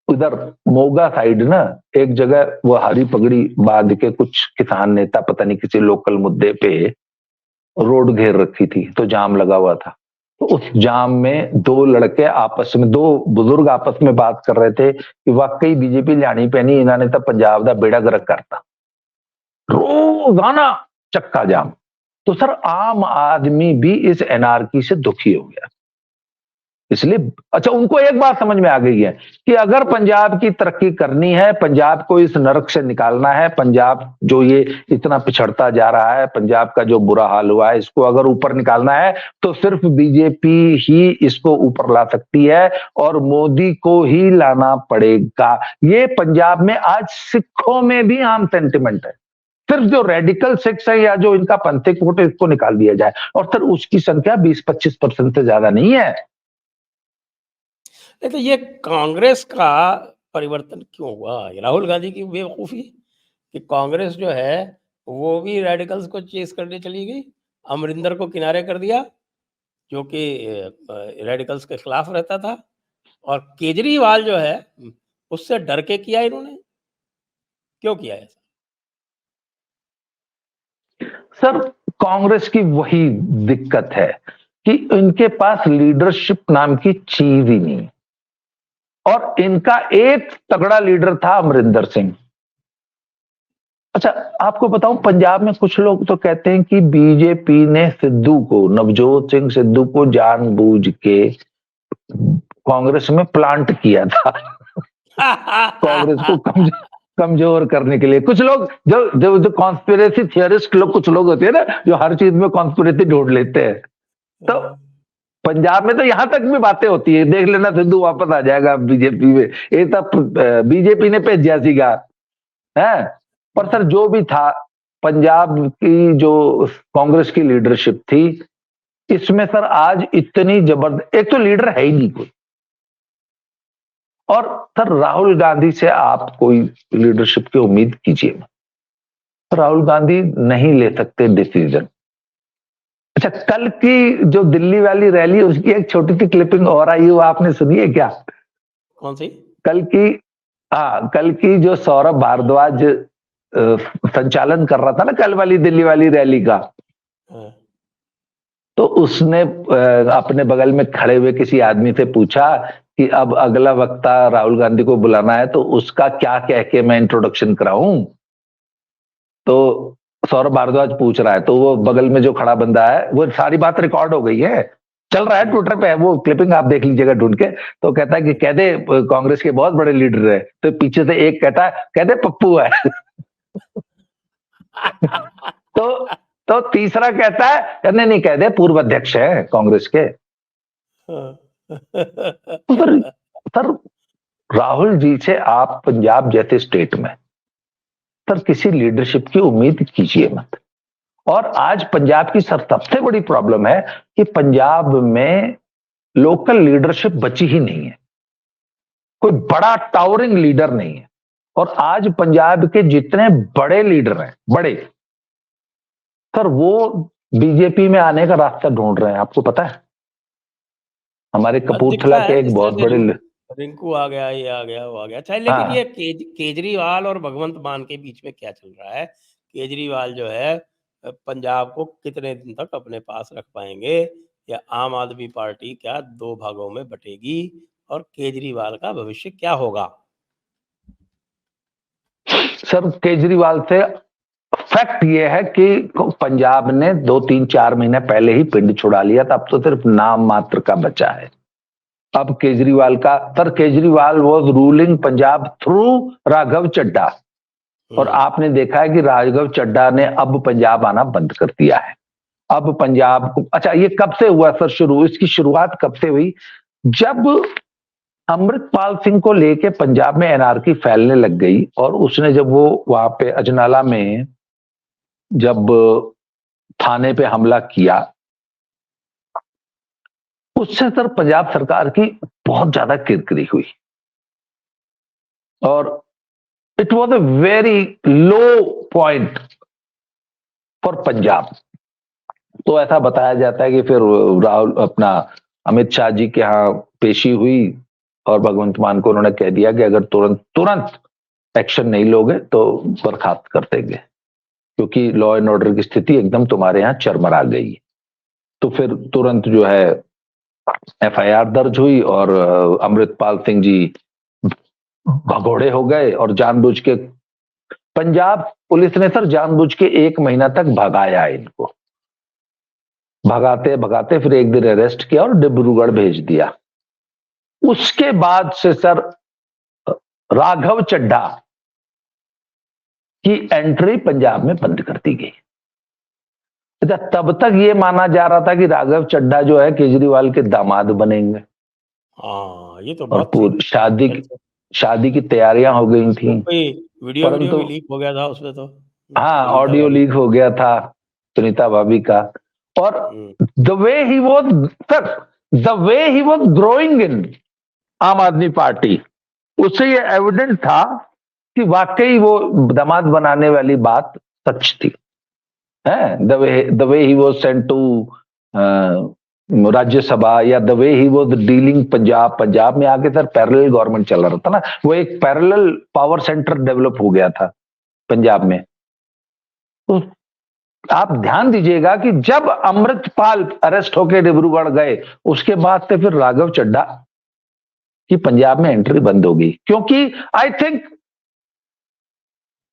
उधर मोगा साइड ना एक जगह वो हरी पगड़ी बांध के कुछ किसान नेता पता नहीं किसी लोकल मुद्दे पे रोड घेर रखी थी, तो जाम लगा हुआ था। तो उस जाम में 2 लड़के आपस में, 2 बुजुर्ग आपस में बात कर रहे थे कि वाकई बीजेपी लियानी पैनी, इन्होंने तो पंजाब का बेड़ा गर्क करता। रोजाना चक्का जाम। तो सर आम आदमी भी इस एनआरकी से दुखी हो गया। इसलिए अच्छा, उनको एक बात समझ में आ गई है कि अगर पंजाब की तरक्की करनी है, पंजाब को इस नरक से निकालना है, पंजाब जो ये इतना पिछड़ता जा रहा है, पंजाब का जो बुरा हाल हुआ है, इसको अगर ऊपर निकालना है तो सिर्फ बीजेपी ही इसको ऊपर ला सकती है और मोदी को ही लाना पड़ेगा। ये पंजाब में आज सिखों में भी आम सेंटिमेंट है। सिर्फ जो रेडिकल सिख्स है या जो इनका पंथिक वोट है, इसको निकाल दिया जाए, और सर उसकी संख्या 20-25% से ज्यादा नहीं है। नहीं तो ये कांग्रेस का परिवर्तन क्यों हुआ? ये राहुल गांधी की बेवकूफ़ी कि कांग्रेस जो है वो भी रेडिकल्स को चेस करने चली गई, अमरिंदर को किनारे कर दिया जो कि रेडिकल्स के खिलाफ रहता था, और केजरीवाल जो है उससे डर के किया इन्होंने। क्यों किया ऐसा? सर कांग्रेस की वही दिक्कत है कि इनके पास लीडरशिप नाम की चीज ही नहीं, और इनका एक तगड़ा लीडर था अमरिंदर सिंह। अच्छा आपको बताऊं, पंजाब में कुछ लोग तो कहते हैं कि बीजेपी ने सिद्धू को, नवजोत सिंह सिद्धू को जानबूझ के कांग्रेस में प्लांट किया था कांग्रेस को कमजोर करने के लिए। कुछ लोग जो कॉन्स्पिरेसी थियरिस्ट लोग, कुछ लोग होते हैं ना जो हर चीज में कॉन्स्पिरेसी ढूंढ लेते हैं, तो पंजाब में तो यहां तक भी बातें होती है, देख लेना सिद्धू वापस आ जाएगा बीजेपी में, ये तब बीजेपी ने भेजा सीगा है। पर सर जो भी था, पंजाब की जो कांग्रेस की लीडरशिप थी, इसमें सर आज इतनी जबरदस्त, एक तो लीडर है ही नहीं कोई, और सर राहुल गांधी से आप कोई लीडरशिप की उम्मीद कीजिए मत। राहुल गांधी नहीं ले सकते डिसीजन। अच्छा कल की जो दिल्ली वाली रैली, उसकी एक छोटी सी क्लिपिंग और आई, वो आपने सुनी है क्या? कौन सी? कल की, हाँ कल की जो सौरभ भारद्वाज संचालन कर रहा था ना कल वाली दिल्ली वाली रैली का, तो उसने अपने बगल में खड़े हुए किसी आदमी से पूछा कि अब अगला वक्ता राहुल गांधी को बुलाना है तो उसका क्या कह के मैं इंट्रोडक्शन कराऊं। तो सौरभ भारद्वाज पूछ रहा है, तो वो बगल में जो खड़ा बंदा है, वो सारी बात रिकॉर्ड हो गई है, चल रहा है ट्विटर पे है, वो क्लिपिंग आप देख लीजिएगा ढूंढ के। तो कहता है कि कह दे कांग्रेस के बहुत बड़े लीडर है, तो पीछे से एक कहता है कह दे पप्पू है तो तीसरा कहता है नहीं नहीं कह दे पूर्व अध्यक्ष है कांग्रेस के। तो सर राहुल जी से आप पंजाब जैसे स्टेट में सर किसी लीडरशिप की उम्मीद कीजिए मत। और आज पंजाब की सबसे बड़ी प्रॉब्लम है कि पंजाब में लोकल लीडरशिप बची ही नहीं है, कोई बड़ा टावरिंग लीडर नहीं है। और आज पंजाब के जितने बड़े लीडर हैं, बड़े, सर वो बीजेपी में आने का रास्ता ढूंढ रहे हैं। आपको पता है हमारे कपूरथला के एक बहुत बड़े रिंकू आ गया, ये आ गया, वो आ गया। अच्छा लेकिन ये केजरीवाल और भगवंत मान के बीच में क्या चल रहा है? केजरीवाल जो है पंजाब को कितने दिन तक अपने पास रख पाएंगे, या आम आदमी पार्टी क्या 2 भागों में बटेगी, और केजरीवाल का भविष्य क्या होगा? सर केजरीवाल से फैक्ट ये है कि पंजाब ने 2-3-4 महीने पहले ही पिंड छुड़ा लिया था, अब तो सिर्फ नाम मात्र का बचा है। अब केजरीवाल का sir, Kejriwal was ruling Punjab through Raghav Chadha, और आपने देखा है कि राघव चड्ढा ने अब पंजाब आना बंद कर दिया है। अब पंजाब को, अच्छा ये कब से हुआ सर शुरू, इसकी शुरुआत कब से हुई? जब अमृतपाल सिंह को लेके पंजाब में एनआरकी फैलने लग गई, और उसने जब वो वहां पे अजनाला में जब थाने पे हमला किया, उससे सर पंजाब सरकार की बहुत ज्यादा किरकिरी हुई, और it was a very low point for Punjab. तो ऐसा बताया जाता है कि फिर राहुल अपना अमित शाह जी के यहाँ पेशी हुई, और भगवंत मान को उन्होंने कह दिया कि अगर तुरंत एक्शन नहीं लोगे तो बर्खास्त कर देंगे, क्योंकि लॉ एंड ऑर्डर की स्थिति एकदम तुम्हारे यहाँ चरमरा गई। तो फिर तुरंत जो है एफआईआर दर्ज हुई, और अमृतपाल सिंह जी भगोड़े हो गए, और जानबूझ के पंजाब पुलिस ने सर जानबूझ के 1 महीना तक भगाया इनको, भगाते भगाते फिर एक दिन अरेस्ट किया और डिब्रूगढ़ भेज दिया। उसके बाद से सर राघव चड्ढा की एंट्री पंजाब में बंद कर दी गई। तब तक ये माना जा रहा था कि राघव चड्ढा जो है केजरीवाल के दामाद बनेंगे। ये तो और बहुत शादी की तैयारियां हो गई थी, कोई वीडियो परंतु भी लीक हो गया था उसमें तो। हाँ, ऑडियो लीक हो गया था सुनीता भाभी का। और the way he was growing in आम आदमी पार्टी, उससे ये एविडेंट था कि वाकई वो दामाद बनाने वाली बात सच थी। The way he was sent to Rajya Sabha, या the way he was dealing Punjab में आके सर पैरेलल गवर्नमेंट चल रहा था ना, वो एक पैरेलल पावर सेंटर डेवलप हो गया था पंजाब में। तो आप ध्यान दीजिएगा कि जब अमृतपाल अरेस्ट होकर डिब्रूगढ़ गए, उसके बाद से फिर राघव चड्ढा की पंजाब में एंट्री बंद हो गई, क्योंकि आई थिंक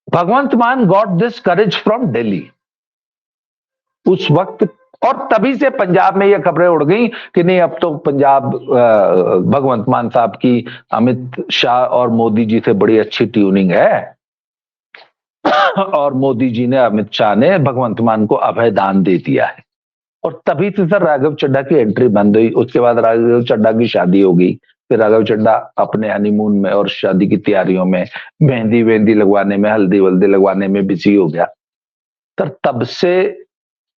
भगवंत मान got this courage from Delhi उस वक्त, और तभी से पंजाब में ये खबरें उड़ गई कि नहीं, अब तो पंजाब भगवंत मान साहब की अमित शाह और मोदी जी से बड़ी अच्छी ट्यूनिंग है, और मोदी जी ने, अमित शाह ने भगवंत मान को अभय दान दे दिया है। और तभी से सर राघव चड्ढा की एंट्री बंद हुई। उसके बाद राघव चड्ढा की शादी हो गई, फिर राघव चड्ढा अपने हनीमून में और शादी की तैयारियों में मेहंदी वेंदी लगवाने में, हल्दी वल्दी लगवाने में बिजी हो गया। तब से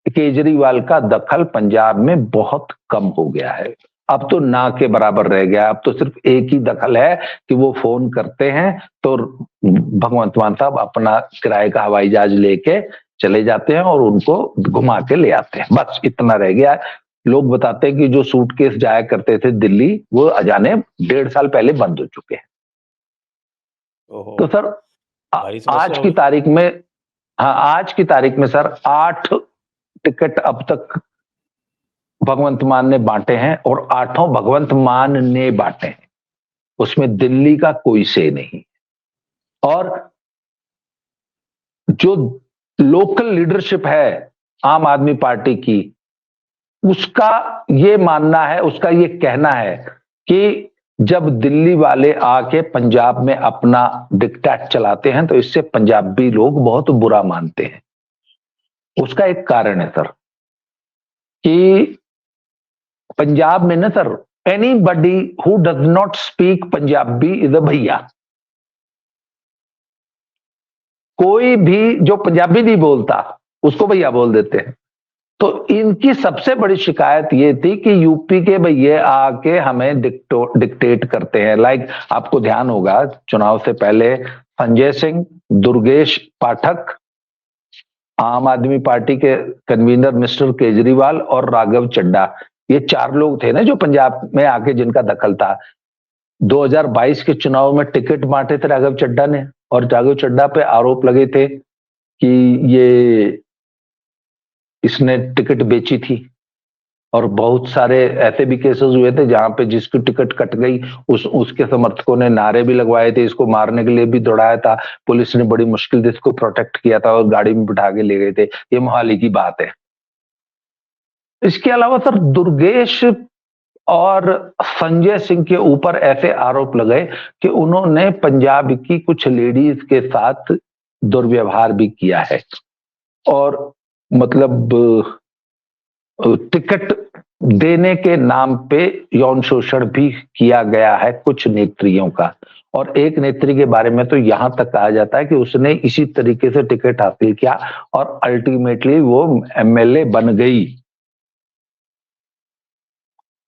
केजरीवाल का दखल पंजाब में बहुत कम हो गया है, अब तो ना के बराबर रह गया। अब तो सिर्फ एक ही दखल है कि वो फोन करते हैं तो भगवंत मान साहब अपना किराए का हवाई जहाज लेके चले जाते हैं और उनको घुमा के ले आते हैं, बस इतना रह गया है। लोग बताते हैं कि जो सूटकेस जाया करते थे दिल्ली, वो अजाने 1.5 साल पहले बंद हो चुके हैं। तो सर आज की तारीख में, हाँ आज की तारीख में सर 8 टिकट अब तक भगवंत मान ने बांटे हैं, और 8 भगवंत मान ने बांटे हैं, उसमें दिल्ली का कोई से नहीं। और जो लोकल लीडरशिप है आम आदमी पार्टी की, उसका ये मानना है, उसका ये कहना है कि जब दिल्ली वाले आके पंजाब में अपना डिक्टेट चलाते हैं तो इससे पंजाबी लोग बहुत बुरा मानते हैं। उसका एक कारण है सर कि पंजाब में ना sir, anybody who does not speak Punjabi is a भैया। कोई भी जो पंजाबी नहीं बोलता उसको भैया बोल देते हैं। तो इनकी सबसे बड़ी शिकायत ये थी कि यूपी के भैया आके हमें डिक्टेट करते हैं। लाइक आपको ध्यान होगा चुनाव से पहले संजय सिंह, दुर्गेश पाठक, आम आदमी पार्टी के कन्वीनर मिस्टर केजरीवाल और राघव चड्ढा, ये 4 लोग थे ना जो पंजाब में आके जिनका दखल था। 2022 के चुनाव में टिकट बांटे थे राघव चड्ढा ने, और राघव चड्ढा पे आरोप लगे थे कि ये इसने टिकट बेची थी। और बहुत सारे ऐसे भी केसेस हुए थे जहां पे जिसकी टिकट कट गई उसके समर्थकों ने नारे भी लगवाए थे, इसको मारने के लिए भी दौड़ाया था, पुलिस ने बड़ी मुश्किल से इसको प्रोटेक्ट किया था और गाड़ी में बिठा के ले गए थे। ये मोहाली की बात है। इसके अलावा सर दुर्गेश और संजय सिंह के ऊपर ऐसे आरोप लगे कि उन्होंने पंजाब की कुछ लेडीज के साथ दुर्व्यवहार भी किया है और मतलब टिकट देने के नाम पे यौन शोषण भी किया गया है कुछ नेत्रियों का। और एक नेत्री के बारे में तो यहां तक कहा जाता है कि उसने इसी तरीके से टिकट हासिल किया और अल्टीमेटली वो एमएलए बन गई।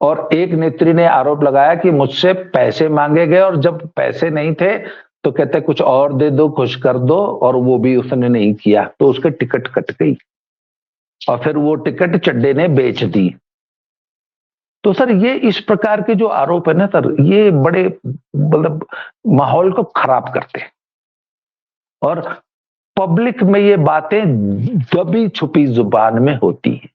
और एक नेत्री ने आरोप लगाया कि मुझसे पैसे मांगे गए और जब पैसे नहीं थे तो कहते कुछ और दे दो, खुश कर दो, और वो भी उसने नहीं किया तो उसके टिकट कट गई और फिर वो टिकट चड्डे ने बेच दी। तो सर ये इस प्रकार के जो आरोप है ना सर, ये बड़े मतलब माहौल को खराब करते हैं और पब्लिक में ये बातें दबी छुपी जुबान में होती है,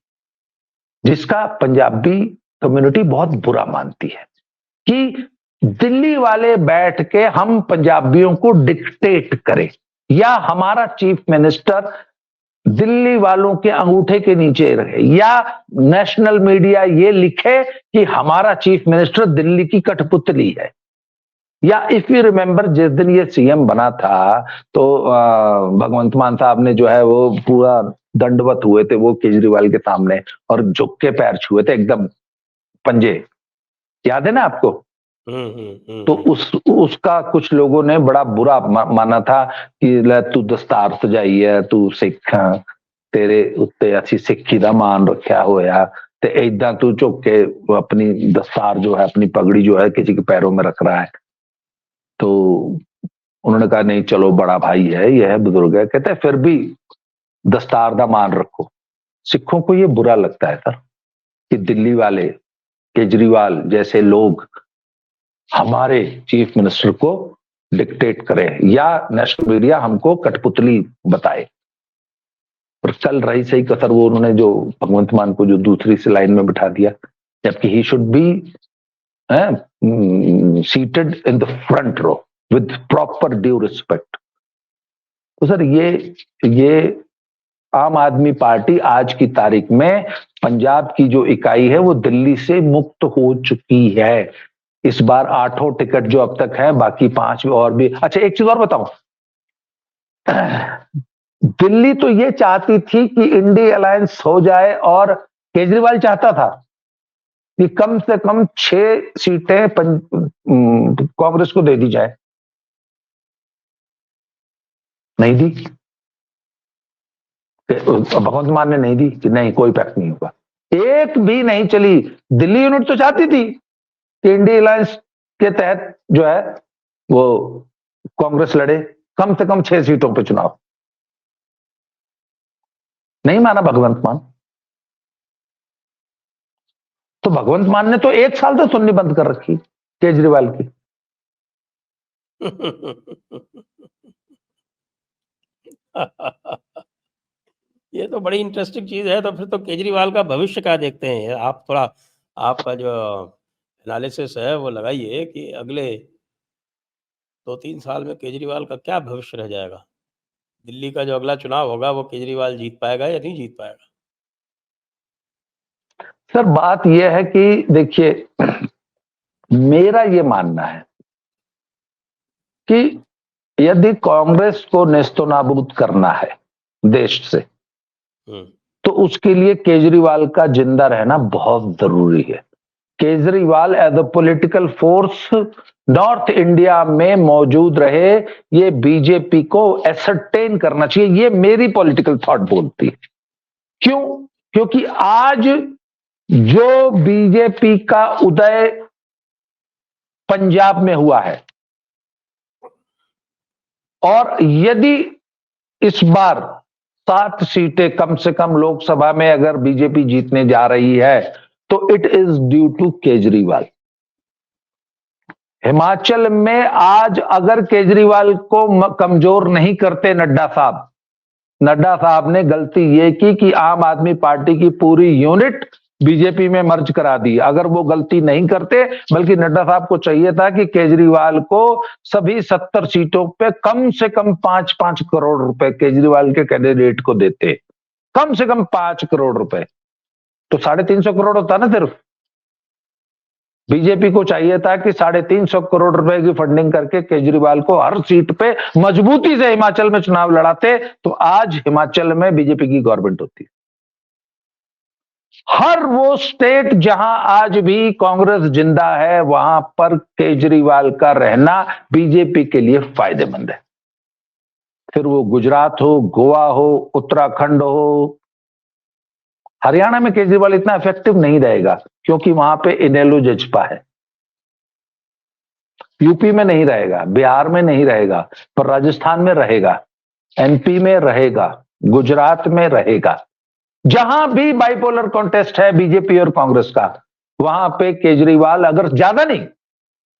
जिसका पंजाबी कम्युनिटी बहुत बुरा मानती है कि दिल्ली वाले बैठ के हम पंजाबियों को डिक्टेट करें या हमारा चीफ मिनिस्टर दिल्ली वालों के अंगूठे के नीचे रहे या नेशनल मीडिया ये लिखे कि हमारा चीफ मिनिस्टर दिल्ली की कठपुतली है। या इफ यू रिमेंबर जिस दिन ये सीएम बना था तो भगवंत मान साहब ने जो है वो पूरा दंडवत हुए थे वो केजरीवाल के सामने और झुक के पैर छुए थे एकदम पंजे, याद है ना आपको? तो उसका कुछ लोगों ने बड़ा बुरा माना था कि तू दस्तार सजाई है, तू सिख तेरे उत्ते असी सिक्खी दा मान रखा होया ते ऐदां तू झुक के अपनी दस्तार जो है अपनी पगड़ी जो है किसी के पैरों में रख रहा है। तो उन्होंने कहा नहीं चलो बड़ा भाई है, यह है बुजुर्ग है, कहते फिर भी दस्तार दा मान रखो। सिखों को ये बुरा लगता है सर कि दिल्ली वाले केजरीवाल जैसे लोग हमारे चीफ मिनिस्टर को डिक्टेट करें या नेशनल मीडिया हमको कठपुतली बताए। और कल रही सही कसर वो उन्होंने जो भगवंत मान को जो दूसरी से लाइन में बिठा दिया जबकि he should be seated in the front row with proper due respect. तो सर ये आम आदमी पार्टी आज की तारीख में पंजाब की जो इकाई है वो दिल्ली से मुक्त हो चुकी है। इस बार 8 टिकट जो अब तक है, बाकी 5 और भी। अच्छा एक चीज और बताऊं, दिल्ली तो ये चाहती थी कि इंडी अलायंस हो जाए और केजरीवाल चाहता था कि कम से कम 6 सीटें कांग्रेस को दे दी जाए, नहीं दी। भगवंत मान ने नहीं दी कि नहीं कोई पैक्ट नहीं होगा, एक भी नहीं चली। दिल्ली यूनिट तो चाहती थी कि इंडी अलायंस के तहत जो है वो कांग्रेस लड़े कम से कम 6 सीटों पे चुनाव, नहीं माना भगवंत मान। तो भगवंत मान ने तो 1 साल से सुननी बंद कर रखी केजरीवाल की। ये तो बड़ी इंटरेस्टिंग चीज है। तो फिर तो केजरीवाल का भविष्य क्या देखते हैं आप? थोड़ा आपका जो एनालिसिस है वो लगाइए कि अगले 2-3 साल में केजरीवाल का क्या भविष्य रह जाएगा? दिल्ली का जो अगला चुनाव होगा वो केजरीवाल जीत पाएगा या नहीं जीत पाएगा? सर बात यह है कि देखिए मेरा ये मानना है कि यदि कांग्रेस को नेस्तनाबूद करना है देश से तो उसके लिए केजरीवाल का जिंदा रहना बहुत जरूरी है। Kejriwal as a political force north India में मौजूद रहे, ये बीजेपी को एसर्टेन करना चाहिए, ये मेरी पॉलिटिकल थॉट बोलती है। क्यों? क्योंकि आज जो बीजेपी का उदय पंजाब में हुआ है और यदि इस बार 7 सीटें कम से कम लोकसभा में अगर बीजेपी जीतने जा रही है तो it is due to Kejriwal. Himachal में आज अगर केजरीवाल को कमजोर नहीं करते नड्डा साहब ने गलती ये की कि आम आदमी पार्टी की पूरी यूनिट बीजेपी में मर्ज करा दी। अगर वो गलती नहीं करते, बल्कि नड्डा साहब को चाहिए था कि केजरीवाल को सभी 70 सीटों पे कम से कम 5-5 करोड़ रुपए केजरीवाल के कैंडिडेट को देते, कम से कम 5 करोड़ रुपए, तो 350 करोड़ होता ना सिर्फ। बीजेपी को चाहिए था कि 350 करोड़ रुपए की फंडिंग करके केजरीवाल को हर सीट पे मजबूती से हिमाचल में चुनाव लड़ाते, तो आज हिमाचल में बीजेपी की गवर्नमेंट होती। हर वो स्टेट जहां आज भी कांग्रेस जिंदा है, वहां पर केजरीवाल का रहना बीजेपी के लिए फायदेमंद है। फिर वो गुजरात हो, गोवा हो, उत्तराखंड हो, हरियाणा में केजरीवाल इतना इफेक्टिव नहीं रहेगा क्योंकि वहां पे इनेलो जजपा है। यूपी में नहीं रहेगा, बिहार में नहीं रहेगा, पर राजस्थान में रहेगा, एमपी में रहेगा, गुजरात में रहेगा। जहां भी बाइपोलर कॉन्टेस्ट है बीजेपी और कांग्रेस का, वहां पे केजरीवाल अगर ज्यादा नहीं,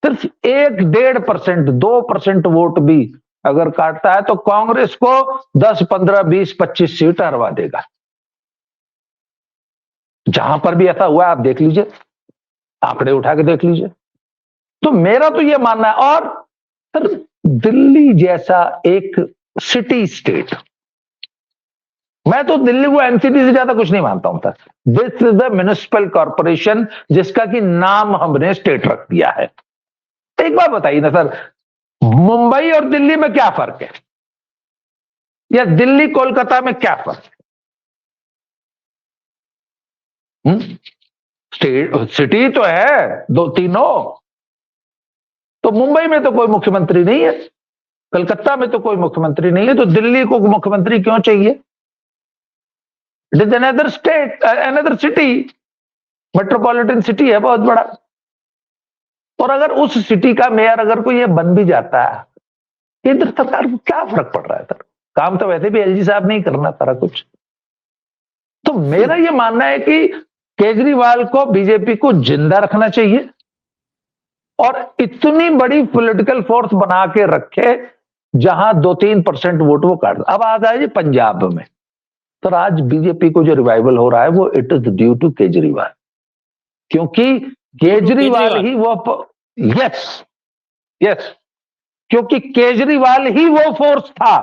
सिर्फ 1-1.5%, 2% वोट भी अगर काटता है तो कांग्रेस को 10, 15, 20, 25 सीट हरवा देगा। जहां पर भी ऐसा हुआ आप देख लीजिए, आंकड़े उठा के देख लीजिए। तो मेरा तो यह मानना है। और सर, दिल्ली जैसा एक सिटी स्टेट, मैं तो दिल्ली को एनसीटी से ज्यादा कुछ नहीं मानता हूं sir. This is the municipal corporation जिसका कि नाम हमने स्टेट रख दिया है। एक बात बताइए ना सर, मुंबई और दिल्ली में क्या फर्क है, या दिल्ली कोलकाता में क्या फर्क है? स्टेट सिटी तो है दो तीनों। तो मुंबई में तो कोई मुख्यमंत्री नहीं है, कलकत्ता में तो कोई मुख्यमंत्री नहीं है, तो दिल्ली को मुख्यमंत्री क्यों चाहिए? It is another state, another city, metropolitan city है बहुत बड़ा। और अगर उस सिटी का मेयर अगर कोई ये बन भी जाता है, केंद्र सरकार को क्या फर्क पड़ रहा है सर? काम तो वैसे भी एलजी साहब नहीं करना सारा कुछ। तो मेरा ये मानना है कि केजरीवाल को बीजेपी को जिंदा रखना चाहिए और इतनी बड़ी पॉलिटिकल फोर्स बना के रखे जहां 2-3% वोट वो काट। अब आ जाए पंजाब में, तो आज बीजेपी को जो रिवाइवल हो रहा है वो it is due to Kejriwal, क्योंकि केजरीवाल ही वो, यस यस, क्योंकि केजरीवाल ही वो फोर्स था।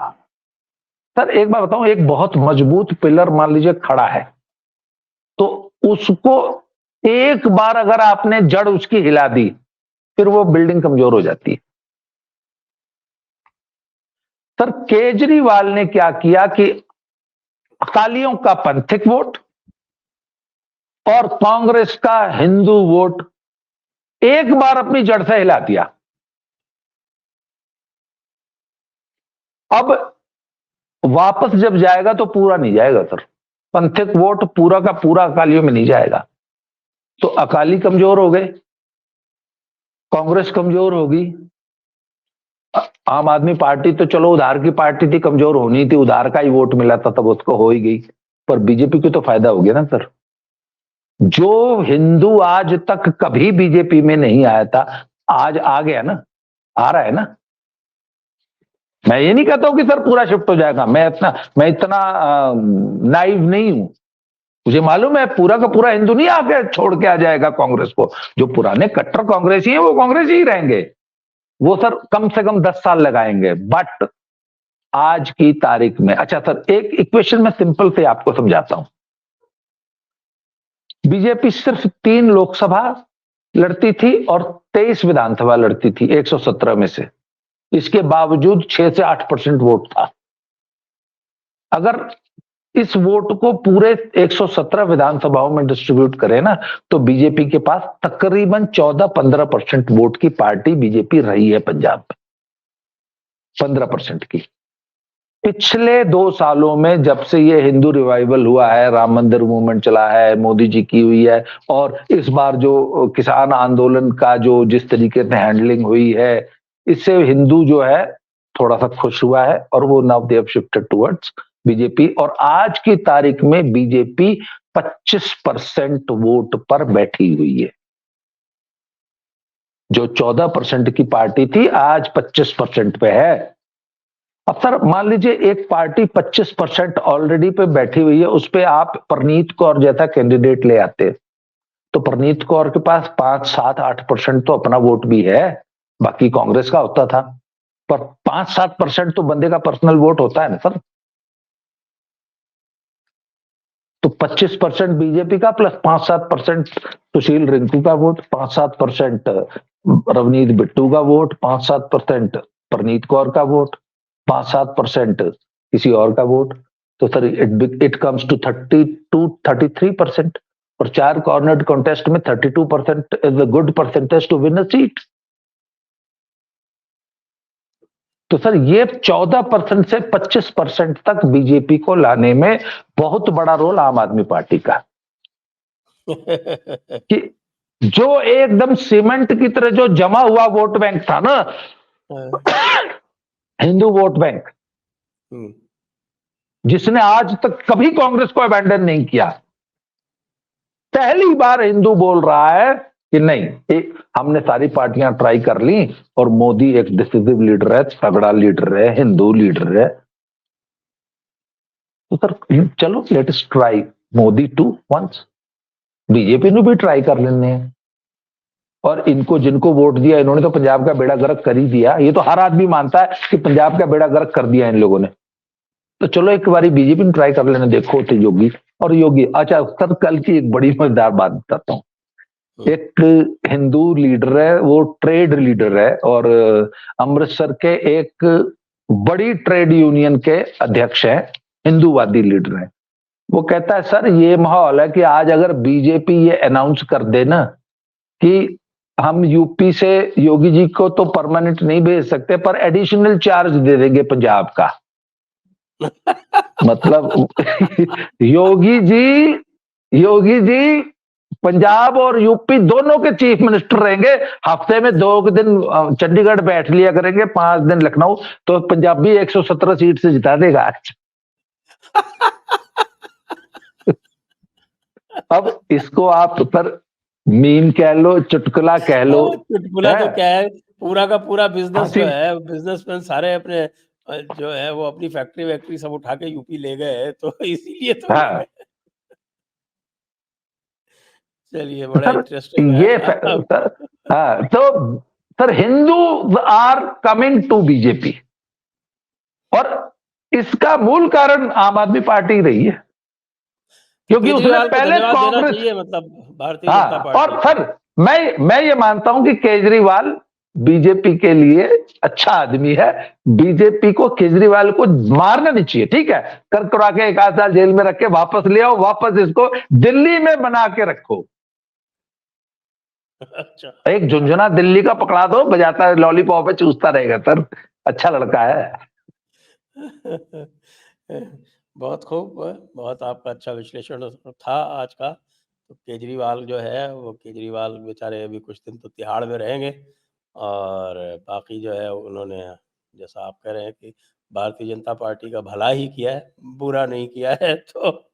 सर एक बात बताऊं, एक बहुत मजबूत पिलर मान लीजिए खड़ा है, तो उसको एक बार अगर आपने जड़ उसकी हिला दी, फिर वो बिल्डिंग कमजोर हो जाती है। सर केजरीवाल ने क्या किया कि अकालियों का पंथिक वोट और कांग्रेस का हिंदू वोट एक बार अपनी जड़ से हिला दिया। अब वापस जब जाएगा तो पूरा नहीं जाएगा सर, पंथिक वोट पूरा का पूरा अकालियों में नहीं जाएगा। तो अकाली कमजोर हो गए, कांग्रेस कमजोर होगी, आम आदमी पार्टी तो चलो उधार की पार्टी थी, कमजोर होनी थी, उधार का ही वोट मिला था तब उसको हो ही गई, पर बीजेपी को तो फायदा हो गया ना सर। जो हिंदू आज तक कभी बीजेपी में नहीं आया था, आज आ गया ना, आ रहा है ना। मैं ये नहीं कहता हूं कि सर पूरा शिफ्ट हो जाएगा, मैं इतना नाइव नहीं हूं। मुझे मालूम है पूरा का पूरा हिंदू नहीं आके छोड़ के आ जाएगा कांग्रेस को। जो पुराने कट्टर कांग्रेसी हैं वो कांग्रेस ही रहेंगे, वो सर कम से कम 10 साल लगाएंगे। बट आज की तारीख में, अच्छा सर एक इक्वेशन में सिंपल से आपको समझाता हूं। बीजेपी सिर्फ 3 लोकसभा लड़ती थी और 23 विधानसभा लड़ती थी 117 में से, इसके बावजूद 6 से 8% वोट था। अगर इस वोट को पूरे 117 विधानसभाओं में डिस्ट्रीब्यूट करें ना, तो बीजेपी के पास तकरीबन 14-15% वोट की पार्टी बीजेपी रही है पंजाब में, 15% की। पिछले 2 सालों में जब से ये हिंदू रिवाइवल हुआ है, राम मंदिर मूवमेंट चला है, मोदी जी की हुई है, और इस बार जो किसान आंदोलन का जो जिस तरीके से हैंडलिंग हुई है, इससे हिंदू जो है थोड़ा सा खुश हुआ है और वो now they have shifted towards BJP. और आज की तारीख में बीजेपी 25% वोट पर बैठी हुई है। जो 14% की पार्टी थी आज 25% पे है। अब सर मान लीजिए एक पार्टी 25% ऑलरेडी पे बैठी हुई है, उस पे आप परनीत कौर जैसा कैंडिडेट ले आते, तो परनीत कौर के पास 5, 7, 8% तो अपना वोट भी है, बाकी कांग्रेस का होता था, पर 5, 7% तो बंदे का पर्सनल वोट होता है ना सर। तो 25% बीजेपी का प्लस 5-7% सुशील रिंकू का वोट, 5-7% रवनीत बिट्टू का वोट, 5-7% परनीत कौर का वोट, 5-7% किसी और का वोट, तो सर इट कम्स टू 32-33%। और 4 कॉर्नर्ड कॉन्टेस्ट में 32% is a good percentage to win a seat. तो सर ये 14% से 25% तक बीजेपी को लाने में बहुत बड़ा रोल आम आदमी पार्टी का, कि जो एकदम सीमेंट की तरह जो जमा हुआ वोट बैंक था ना, हिंदू वोट बैंक, जिसने आज तक कभी कांग्रेस को अबैंडन नहीं किया, पहली बार हिंदू बोल रहा है कि नहीं, हमने सारी पार्टियां ट्राई कर ली और मोदी एक डिसिसिव लीडर है, तगड़ा लीडर है, हिंदू लीडर है, तो सर चलो let us try Modi to once. BJP ने भी ट्राई कर लेने हैं, और इनको जिनको वोट दिया इन्होंने तो पंजाब का बेड़ा गर्क कर ही दिया, ये तो हर आदमी मानता है कि पंजाब का बेड़ा गर्क कर दिया इन लोगों ने, तो चलो एक बारी बीजेपी ने ट्राई कर लेने, देखो तो योगी और योगी। अच्छा सर, कल की एक बड़ी मजेदार बात बताता हूँ। एक हिंदू लीडर है, वो ट्रेड लीडर है, और अमृतसर के एक बड़ी ट्रेड यूनियन के अध्यक्ष हैं, हिंदूवादी लीडर है। वो कहता है सर ये माहौल है कि आज अगर बीजेपी ये अनाउंस कर दे ना कि हम यूपी से योगी जी को तो परमानेंट नहीं भेज सकते पर एडिशनल चार्ज दे देंगे पंजाब का। मतलब योगी जी पंजाब और यूपी दोनों के चीफ मिनिस्टर रहेंगे, हफ्ते में 2 दिन चंडीगढ़ बैठ लिया करेंगे, 5 दिन लखनऊ, तो पंजाबी 117 सीट से जिता देगा। अब इसको आप पर मीम कह लो, चुटकुला कह लो, चुटकुला तो क्या है, पूरा का पूरा बिजनेस जो हंसी, है, बिजनेसमैन सारे अपने जो है वो अपनी फैक्ट्री वैक्ट्री सब उठा के यूपी ले गए, तो इसीलिए तो ले हाँ गए। चलिए बड़ा सर इंटरेस्टिंग है। ये सर, हाँ तो sir Hindu are coming to BJP, और इसका मूल कारण आम आदमी पार्टी रही है, क्योंकि उसने केजरीवाल को पहले धन्यवाद देना कांग्रेस, चाहिए, मतलब भारतीय जनता हाँ, पार्टी और को। सर मैं ये मानता हूं कि केजरीवाल बीजेपी के लिए अच्छा आदमी है, बीजेपी को केजरीवाल को मारना नहीं चाहिए, ठीक है, कर करा के 1 आध साल जेल में रख के वापस ले आओ, वापस इसको दिल्ली में बना के रखो। अच्छा, एक झुंझुना दिल्ली का पकड़ा दो, बजाता है लॉलीपॉप पे चूसता रहेगा सर, अच्छा लड़का है। बहुत खूब, बहुत आपका अच्छा विश्लेषण था आज का। तो केजरीवाल जो है, वो केजरीवाल बेचारे अभी कुछ दिन तो तिहाड़ में रहेंगे, और बाकी जो है उन्होंने, जैसा आप कह रहे हैं कि भारतीय जनता पार्टी का भला ही किया है, बुरा नहीं किया है, तो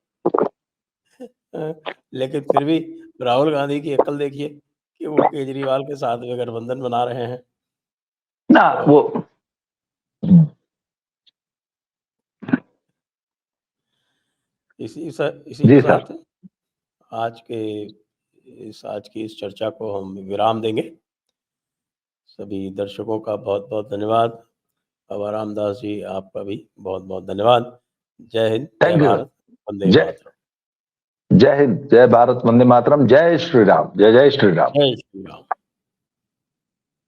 लेकिन फिर भी राहुल गांधी की अक्ल देखिए कि वो केजरीवाल के साथ में गठबंधन बना रहे हैं। ना तो वो इसी के जी सर, साथ आज की इस चर्चा को हम विराम देंगे। सभी दर्शकों का बहुत-बहुत धन्यवाद। बाबा रामदास जी, आपका भी बहुत-बहुत धन्यवाद। जय हिंद, जय थैंक यू भारत, सर, वंदे जय मातरम। जय हिंद, जय भारत, वंदे मातरम, जय श्री राम, जय जय श्री राम। जय श्री राम।